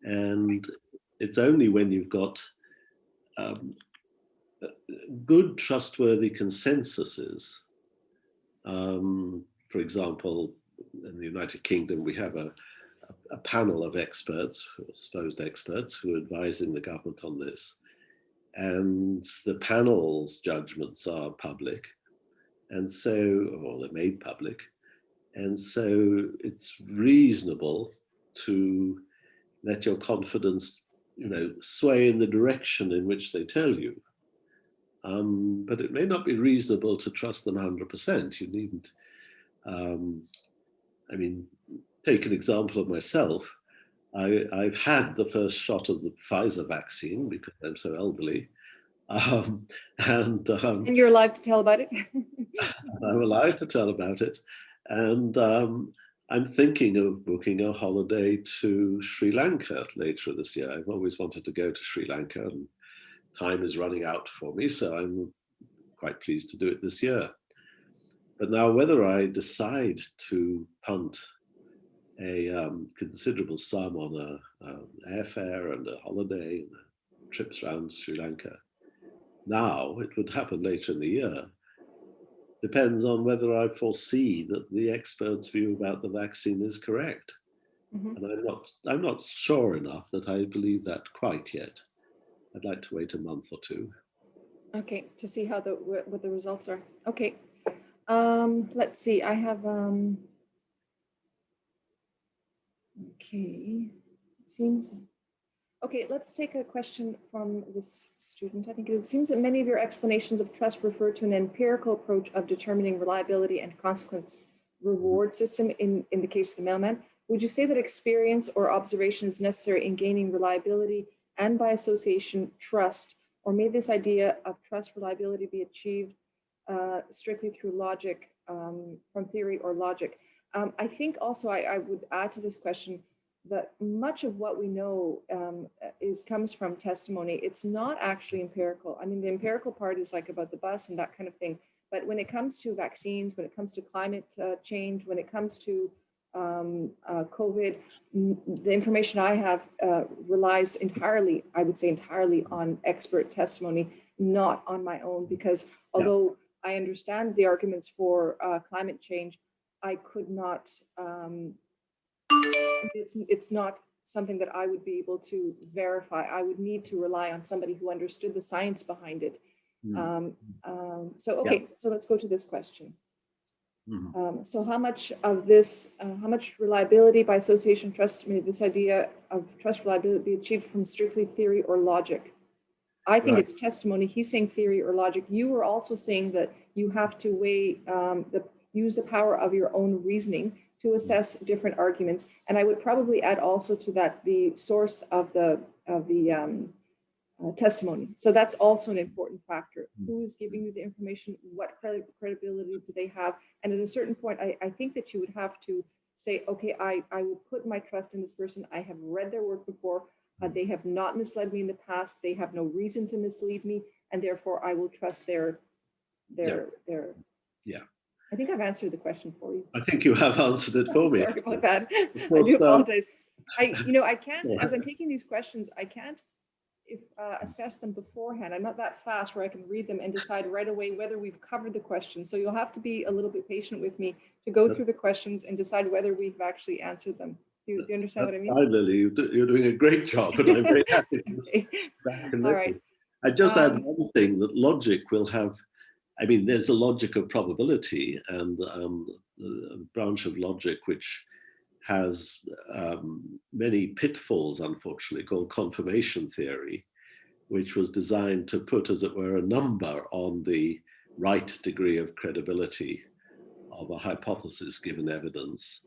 And it's only when you've got good, trustworthy consensuses. For example, in the United Kingdom, we have a panel of experts, supposed experts, who are advising the government on this. And the panel's judgments are public. And so, or they're made public. And so it's reasonable to let your confidence, sway in the direction in which they tell you. But it may not be reasonable to trust them 100%. You needn't. I mean, take an example of myself. I've had the first shot of the Pfizer vaccine because I'm so elderly. And you're alive to tell about it. I'm alive to tell about it. And I'm thinking of booking a holiday to Sri Lanka later this year. I've always wanted to go to Sri Lanka, and time is running out for me, so I'm quite pleased to do it this year. But now whether I decide to punt a considerable sum on an airfare and a holiday and trips around Sri Lanka, now it would happen later in the year, depends on whether I foresee that the experts' view about the vaccine is correct. Mm-hmm. And I'm not sure enough that I believe that quite yet. I'd like to wait a month or two. Okay, to see how what the results are. Okay, let's see. I have okay. It seems. Okay, let's take a question from this student. I think it seems that many of your explanations of trust refer to an empirical approach of determining reliability and consequence reward system in the case of the mailman. Would you say that experience or observation is necessary in gaining reliability and by association trust, or may this idea of trust reliability be achieved strictly through logic, from theory or logic? I think also I would add to this question that much of what we know comes from testimony. It's not actually empirical. I mean, the empirical part is like about the bus and that kind of thing. But when it comes to vaccines, when it comes to climate change, when it comes to COVID, the information I have relies entirely, I would say entirely, on expert testimony, not on my own, because although I understand the arguments for climate change, I could not, it's not something that I would be able to verify. I would need to rely on somebody who understood the science behind it. So, okay, so let's go to this question. So how much of this, how much reliability by association trust, this idea of trust reliability be achieved from strictly theory or logic? I think it's testimony. He's saying theory or logic. You were also saying that you have to weigh, use the power of your own reasoning to assess different arguments. And I would probably add also to that the source of the testimony. So that's also an important factor. Who is giving you the information? What credibility do they have? And at a certain point, I think that you would have to say, okay, I will put my trust in this person. I have read their work before. They have not misled me in the past. They have no reason to mislead me. And therefore, I will trust their. Yeah. I think I've answered the question for you. I think you have answered it for me. Sorry about that. I do apologize. I can't, as I'm taking these questions, I can't assess them beforehand. I'm not that fast where I can read them and decide right away whether we've covered the question. So you'll have to be a little bit patient with me to go through the questions and decide whether we've actually answered them. Do you understand what I mean? Finally, you're doing a great job, and I'm very happy. Okay. All right. I just add one thing, that logic will have, I mean, there's a logic of probability, and a branch of logic which has many pitfalls, unfortunately, called confirmation theory, which was designed to put, as it were, a number on the right degree of credibility of a hypothesis given evidence.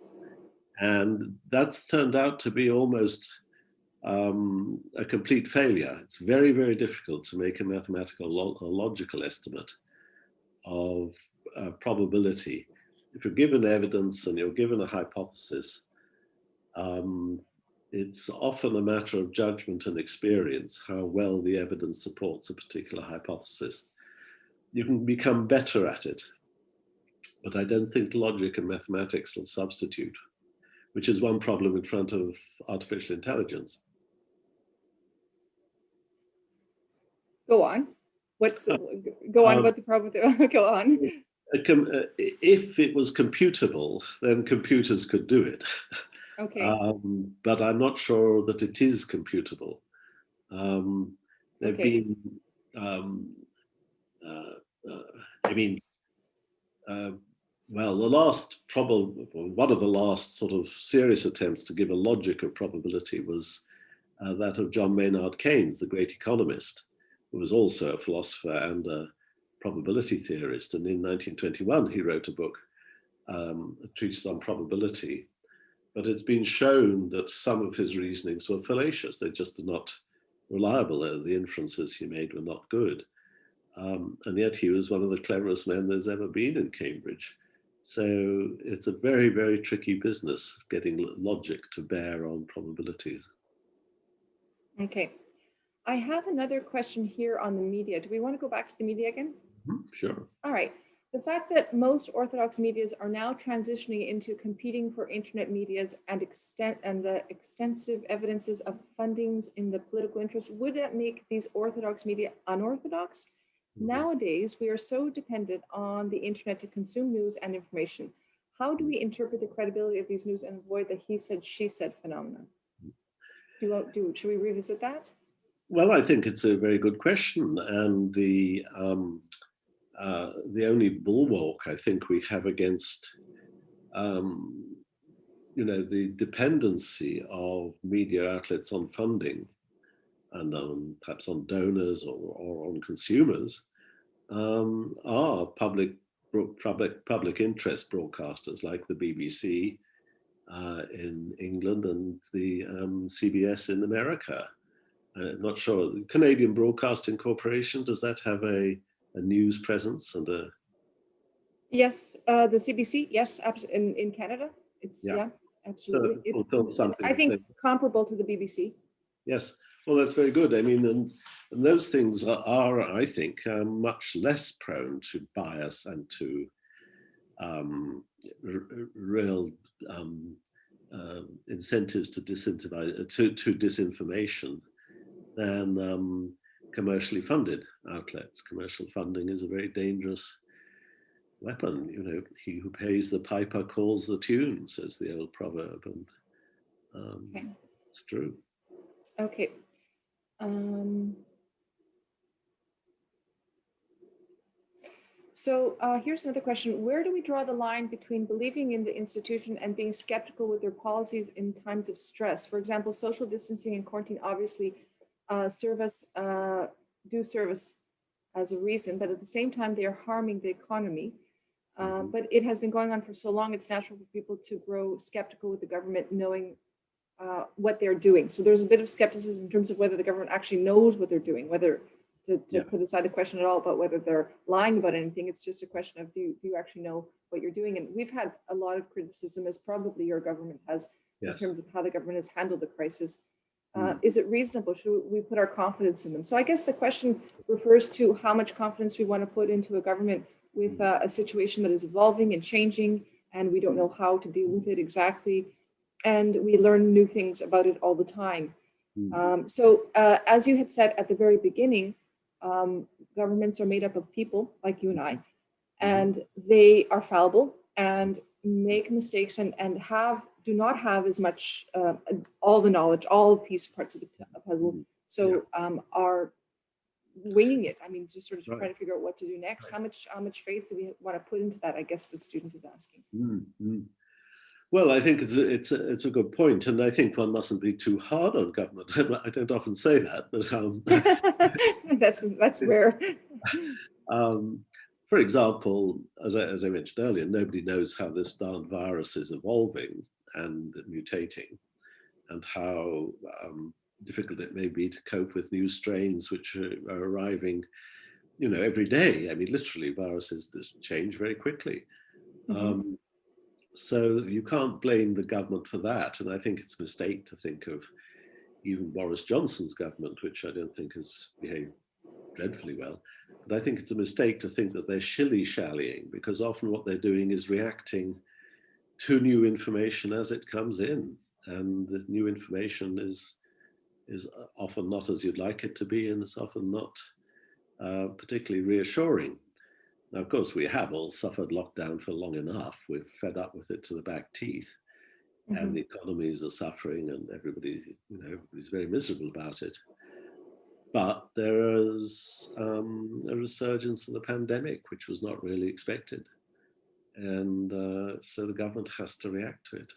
And that's turned out to be almost a complete failure. It's very, very difficult to make a mathematical or logical estimate of probability. If you're given evidence and you're given a hypothesis, it's often a matter of judgment and experience, how well the evidence supports a particular hypothesis. You can become better at it, but I don't think logic and mathematics will substitute, which is one problem in front of artificial intelligence. Go on. Go on about the problem? Go on. If it was computable, then computers could do it. Okay. But I'm not sure that it is computable. There've been, well, one of the last sort of serious attempts to give a logic of probability was that of John Maynard Keynes, the great economist, who was also a philosopher and a probability theorist. And in 1921, he wrote a book, a treatise on probability. But it's been shown that some of his reasonings were fallacious. They just are not reliable. The inferences he made were not good. And yet he was one of the cleverest men there's ever been in Cambridge. So it's a very, very tricky business getting logic to bear on probabilities. Okay. I have another question here on the media. Do we want to go back to the media again? Sure. All right. The fact that most orthodox medias are now transitioning into competing for internet medias and the extensive evidences of fundings in the political interest, would that make these orthodox media unorthodox? Nowadays, we are so dependent on the internet to consume news and information. How do we interpret the credibility of these news and avoid the he said, she said phenomenon? Should we revisit that? Well, I think it's a very good question. And the only bulwark I think we have against, the dependency of media outlets on funding and perhaps on donors or on consumers are public interest broadcasters like the BBC in England and the CBS in America. I'm not sure. The Canadian Broadcasting Corporation, does that have a news presence and a? Yes, the CBC, yes, in Canada, it's absolutely. So I think comparable to the BBC. Yes, well, that's very good. I mean, and those things are I think, much less prone to bias and to real incentives to disinformation than commercially funded outlets. Commercial funding is a very dangerous weapon. He who pays the piper calls the tune, says the old proverb, and it's true. Okay. So here's another question. Where do we draw the line between believing in the institution and being skeptical with their policies in times of stress? For example, social distancing and quarantine obviously serve us, do serve us as a reason, but at the same time, they are harming the economy. But it has been going on for so long, it's natural for people to grow skeptical with the government knowing what they're doing. So there's a bit of skepticism in terms of whether the government actually knows what they're doing, whether to put aside the question at all about whether they're lying about anything. It's just a question of do you actually know what you're doing? And we've had a lot of criticism, as probably your government has, in terms of how the government has handled the crisis. Is it reasonable? Should we put our confidence in them? So I guess the question refers to how much confidence we want to put into a government with a situation that is evolving and changing, and we don't know how to deal with it exactly. And we learn new things about it all the time. So as you had said at the very beginning, governments are made up of people like you and I, and they are fallible and make mistakes and do not have as much all the knowledge, all parts of the puzzle. So are winging it. I mean, just sort of trying to figure out what to do next. How much faith do we want to put into that? I guess the student is asking. Well, I think it's a good point, and I think one mustn't be too hard on government. I don't often say that, but that's rare. For example, as I mentioned earlier, nobody knows how this darn virus is evolving and mutating, and how difficult it may be to cope with new strains which are arriving, every day. I mean, literally, viruses change very quickly. So you can't blame the government for that. And I think it's a mistake to think of even Boris Johnson's government, which I don't think has behaved dreadfully well. But I think it's a mistake to think that they're shilly-shallying, because often what they're doing is reacting to new information as it comes in. And the new information is often not as you'd like it to be, and it's often not particularly reassuring. Now, of course, we have all suffered lockdown for long enough. We're fed up with it to the back teeth, and the economies are suffering, and everybody's very miserable about it. But there is a resurgence of the pandemic, which was not really expected, and so the government has to react to it.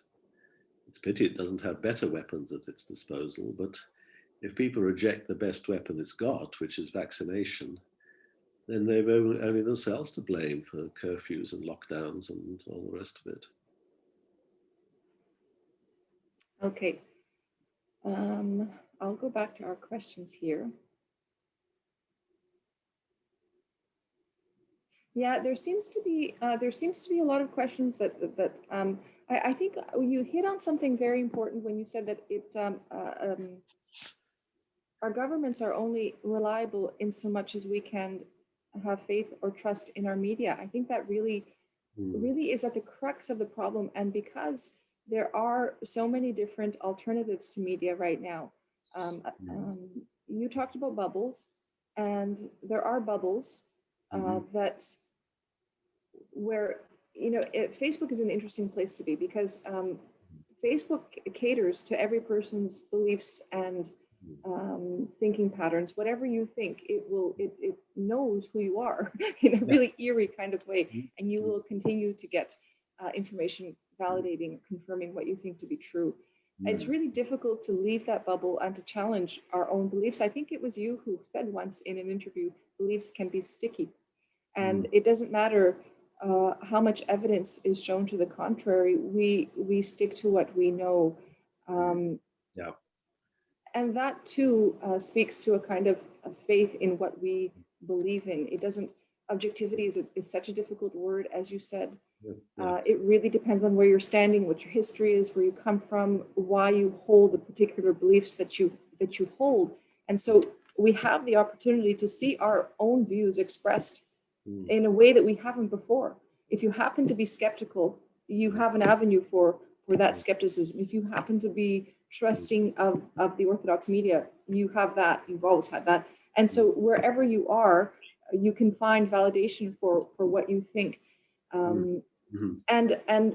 It's a pity it doesn't have better weapons at its disposal, but if people reject the best weapon it's got, which is vaccination, then they've only themselves to blame for curfews and lockdowns and all the rest of it. Okay. I'll go back to our questions here. Yeah, there seems to be a lot of questions that I think you hit on something very important when you said that our governments are only reliable in so much as we can have faith or trust in our media. I think that really is at the crux of the problem. And because there are so many different alternatives to media right now, you talked about bubbles, and there are bubbles that where, Facebook is an interesting place to be, because Facebook caters to every person's beliefs and thinking patterns. Whatever you think, it knows who you are in a really eerie kind of way, and you will continue to get information validating, confirming what you think to be true. It's really difficult to leave that bubble and to challenge our own beliefs. I think it was you who said once in an interview, beliefs can be sticky, and it doesn't matter how much evidence is shown to the contrary. We stick to what we know. And that too speaks to a kind of a faith in what we believe in. It doesn't, objectivity is such a difficult word, as you said. It really depends on where you're standing, what your history is, where you come from, why you hold the particular beliefs that you hold. And so we have the opportunity to see our own views expressed in a way that we haven't before. If you happen to be skeptical, you have an avenue for that skepticism. If you happen to be trusting of the orthodox media, you have that, you've always had that. And so wherever you are, you can find validation for what you think. And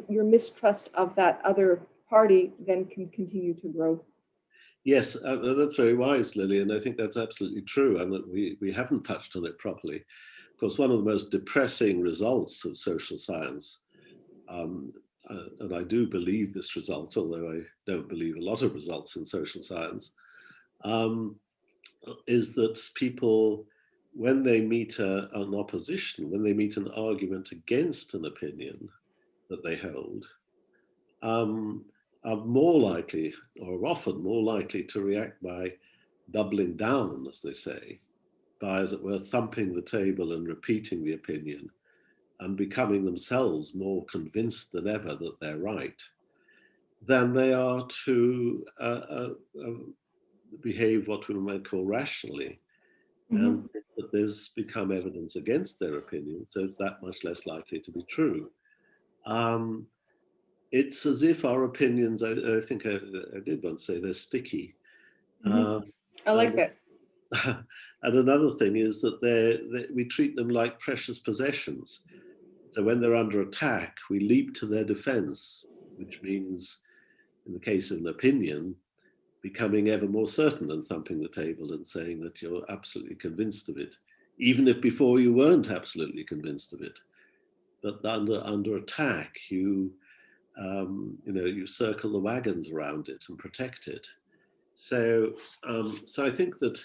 your mistrust of that other party then can continue to grow. Yes, that's very wise, Lily, and I think that's absolutely true. And we haven't touched on it properly. Of course, one of the most depressing results of social science, and I do believe this result, although I don't believe a lot of results in social science, is that people, when they meet an opposition, when they meet an argument against an opinion that they hold, are more likely, or often more likely, to react by doubling down, as they say, by, as it were, thumping the table and repeating the opinion and becoming themselves more convinced than ever that they're right, than they are to behave what we might call rationally. Mm-hmm. And that there's become evidence against their opinion, so it's that much less likely to be true. It's as if our opinions, I think I did once say, they're sticky. Mm-hmm. I like that. And another thing is that we treat them like precious possessions. So when they're under attack, we leap to their defense, which means, in the case of an opinion, becoming ever more certain and thumping the table and saying that you're absolutely convinced of it, even if before you weren't absolutely convinced of it. But under attack, you circle the wagons around it and protect it. So I think that,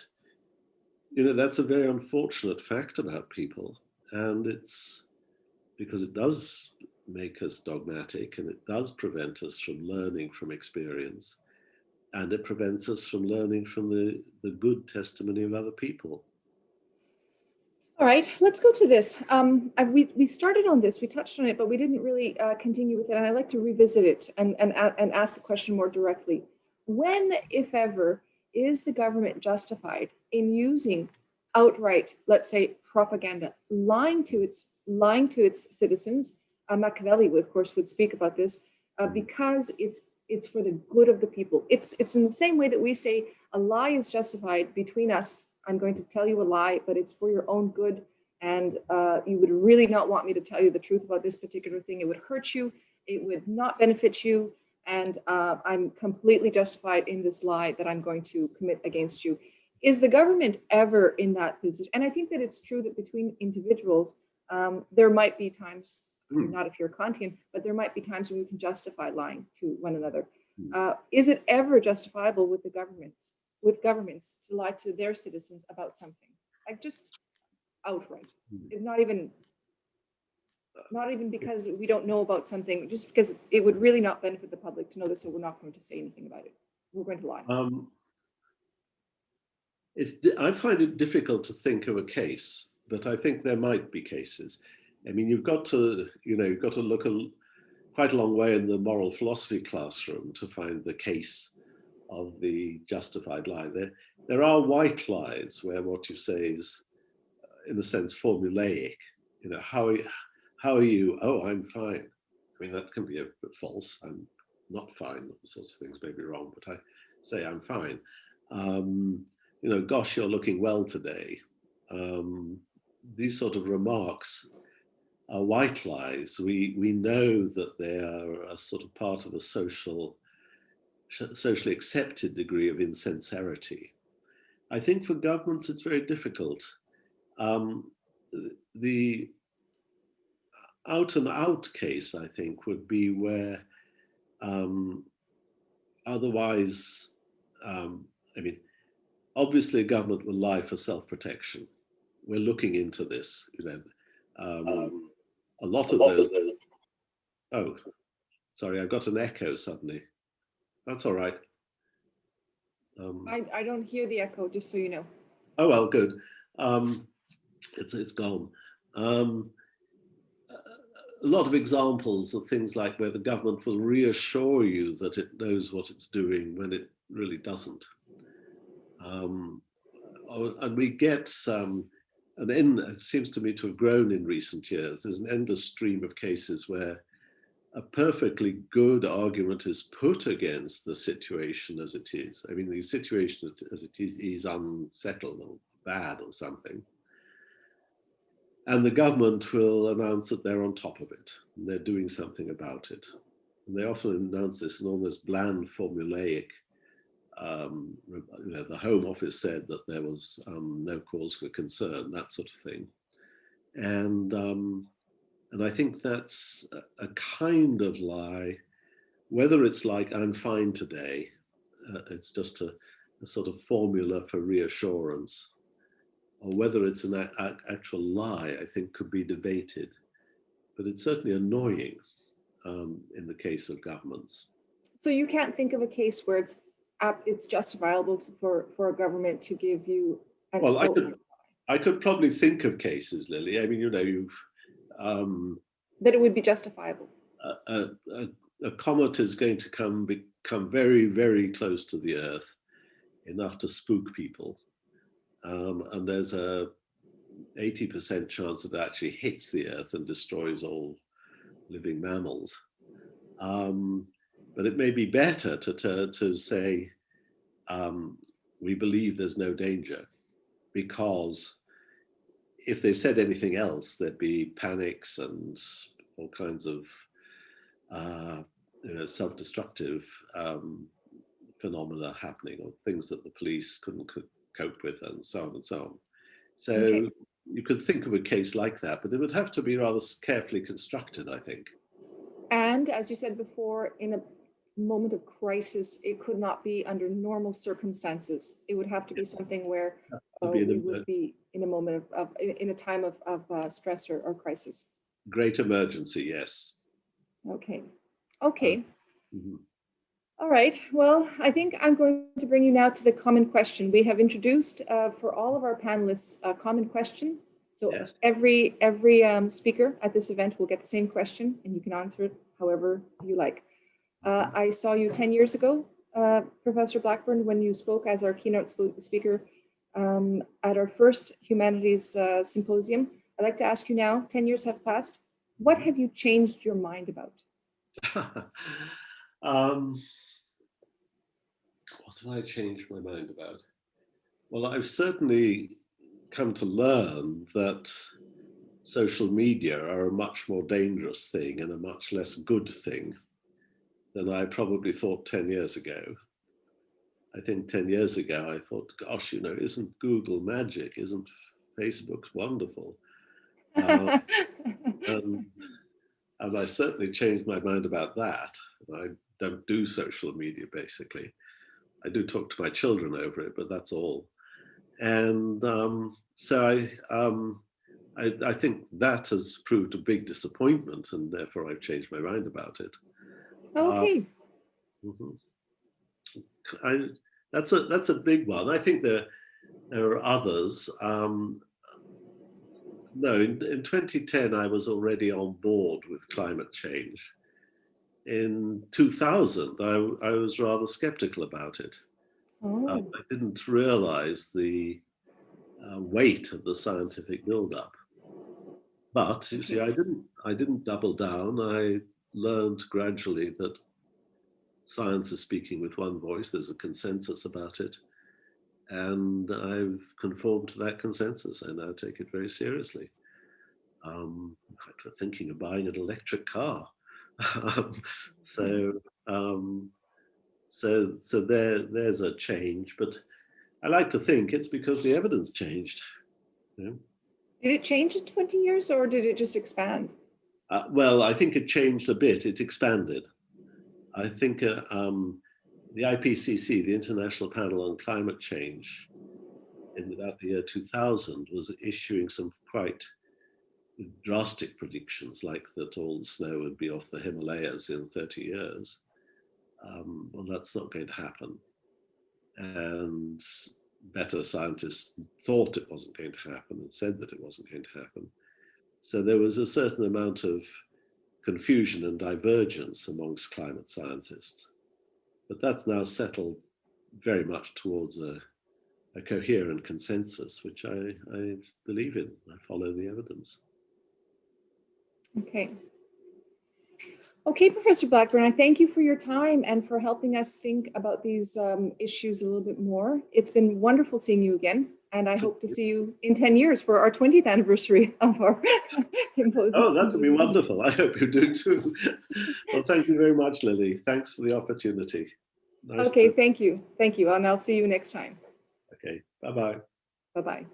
that's a very unfortunate fact about people, and it's because it does make us dogmatic, and it does prevent us from learning from experience, and it prevents us from learning from the good testimony of other people. All right, let's go to this. We started on this, we touched on it, but we didn't really continue with it. And I'd like to revisit it and ask the question more directly. When, if ever, is the government justified in using outright, let's say, propaganda, lying to its citizens? Machiavelli, of course, would speak about this because it's for the good of the people. It's in the same way that we say a lie is justified between us. I'm going to tell you a lie, but it's for your own good. And you would really not want me to tell you the truth about this particular thing. It would hurt you. It would not benefit you. And I'm completely justified in this lie that I'm going to commit against you. Is the government ever in that position? And I think that it's true that between individuals, there might be times, not if you're Kantian, but there might be times when we can justify lying to one another. Is it ever justifiable with governments to lie to their citizens about something, like just outright? It's not even because we don't know about something, just because it would really not benefit the public to know this, so we're not going to say anything about it. We're going to lie. I find it difficult to think of a case, but I think there might be cases. I mean, you've got to look quite a long way in the moral philosophy classroom to find the case of the justified lie. There are white lies where what you say is, in a sense, formulaic. How are you? Oh, I'm fine. I mean, that can be a bit false. I'm not fine. All sorts of things may be wrong, but I say I'm fine. Gosh, you're looking well today. These sort of remarks are white lies. We know that they are a sort of part of a socially accepted degree of insincerity. I think for governments it's very difficult. The out and out case, I think, would be where otherwise, obviously a government will lie for self-protection. We're looking into this, a lot of those. Oh, sorry, I've got an echo suddenly. That's all right. I don't hear the echo, just so you know. Oh, well, good. It's gone. A lot of examples of things like where the government will reassure you that it knows what it's doing when it really doesn't. And we get it seems to me to have grown in recent years. There's an endless stream of cases where a perfectly good argument is put against the situation as it is. I mean, the situation as it is unsettled or bad or something. And the government will announce that they're on top of it and they're doing something about it. And they often announce this in almost bland, formulaic. The Home Office said that there was no cause for concern, that sort of thing. And I think that's a kind of lie, whether it's like I'm fine today, it's just a sort of formula for reassurance, or whether it's an actual lie, I think could be debated. But it's certainly annoying in the case of governments. So you can't think of a case where it's justifiable for a government to give you an Well, I could probably think of cases, Lily. I mean, you know, that it would be justifiable. A comet is going to become very, very close to the Earth, enough to spook people. And there's a 80% chance that it actually hits the Earth and destroys all living mammals. But it may be better to say, we believe there's no danger, because if they said anything else, there'd be panics and all kinds of self-destructive phenomena happening, or things that the police couldn't cope with, and so on and so on. So okay, you could think of a case like that, but it would have to be rather carefully constructed, I think. And as you said before, in a moment of crisis, it could not be under normal circumstances. It would have to be something where we would be in a moment in a time of stress or crisis. Great emergency, yes. Okay. Okay. All right. Well, I think I'm going to bring you now to the common question. We have introduced for all of our panelists a common question. So yes, every speaker at this event will get the same question, and you can answer it however you like. I saw you 10 years ago, Professor Blackburn, when you spoke as our keynote speaker at our first Humanities Symposium. I'd like to ask you now, 10 years have passed. What have you changed your mind about? What have I changed my mind about? Well, I've certainly come to learn that social media are a much more dangerous thing and a much less good thing than I probably thought 10 years ago. I think 10 years ago, I thought, gosh, you know, isn't Google magic? Isn't Facebook wonderful? And I certainly changed my mind about that. I don't do social media, basically. I do talk to my children over it, but that's all. And so I think that has proved a big disappointment, and therefore I've changed my mind about it. Okay. That's a big one. I think there are others. No, in 2010, I was already on board with climate change. In 2000, I was rather skeptical about it. I didn't realize the weight of the scientific buildup. But you see, I didn't double down. I learned gradually that science is speaking with one voice. There's a consensus about it. And I've conformed to that consensus. I now take it very seriously. I'm thinking of buying an electric car. So there's a change, but I like to think it's because the evidence changed. Yeah. Did it change in 20 years, or did it just expand? Well, I think it changed a bit. It expanded. I think the IPCC, the International Panel on Climate Change, in about the year 2000, was issuing some quite drastic predictions, like that all the snow would be off the Himalayas in 30 years. Well, that's not going to happen. And better scientists thought it wasn't going to happen and said that it wasn't going to happen. So there was a certain amount of confusion and divergence amongst climate scientists. But that's now settled very much towards a coherent consensus, which I believe in. I follow the evidence. Okay. Okay, Professor Blackburn, I thank you for your time and for helping us think about these issues a little bit more. It's been wonderful seeing you again, and I hope to see you in 10 years for our 20th anniversary of our Symposium. Oh, that would be wonderful. I hope you do too. Well, thank you very much, Lily. Thanks for the opportunity. Nice okay, thank you. Thank you, and I'll see you next time. Okay, bye-bye. Bye-bye.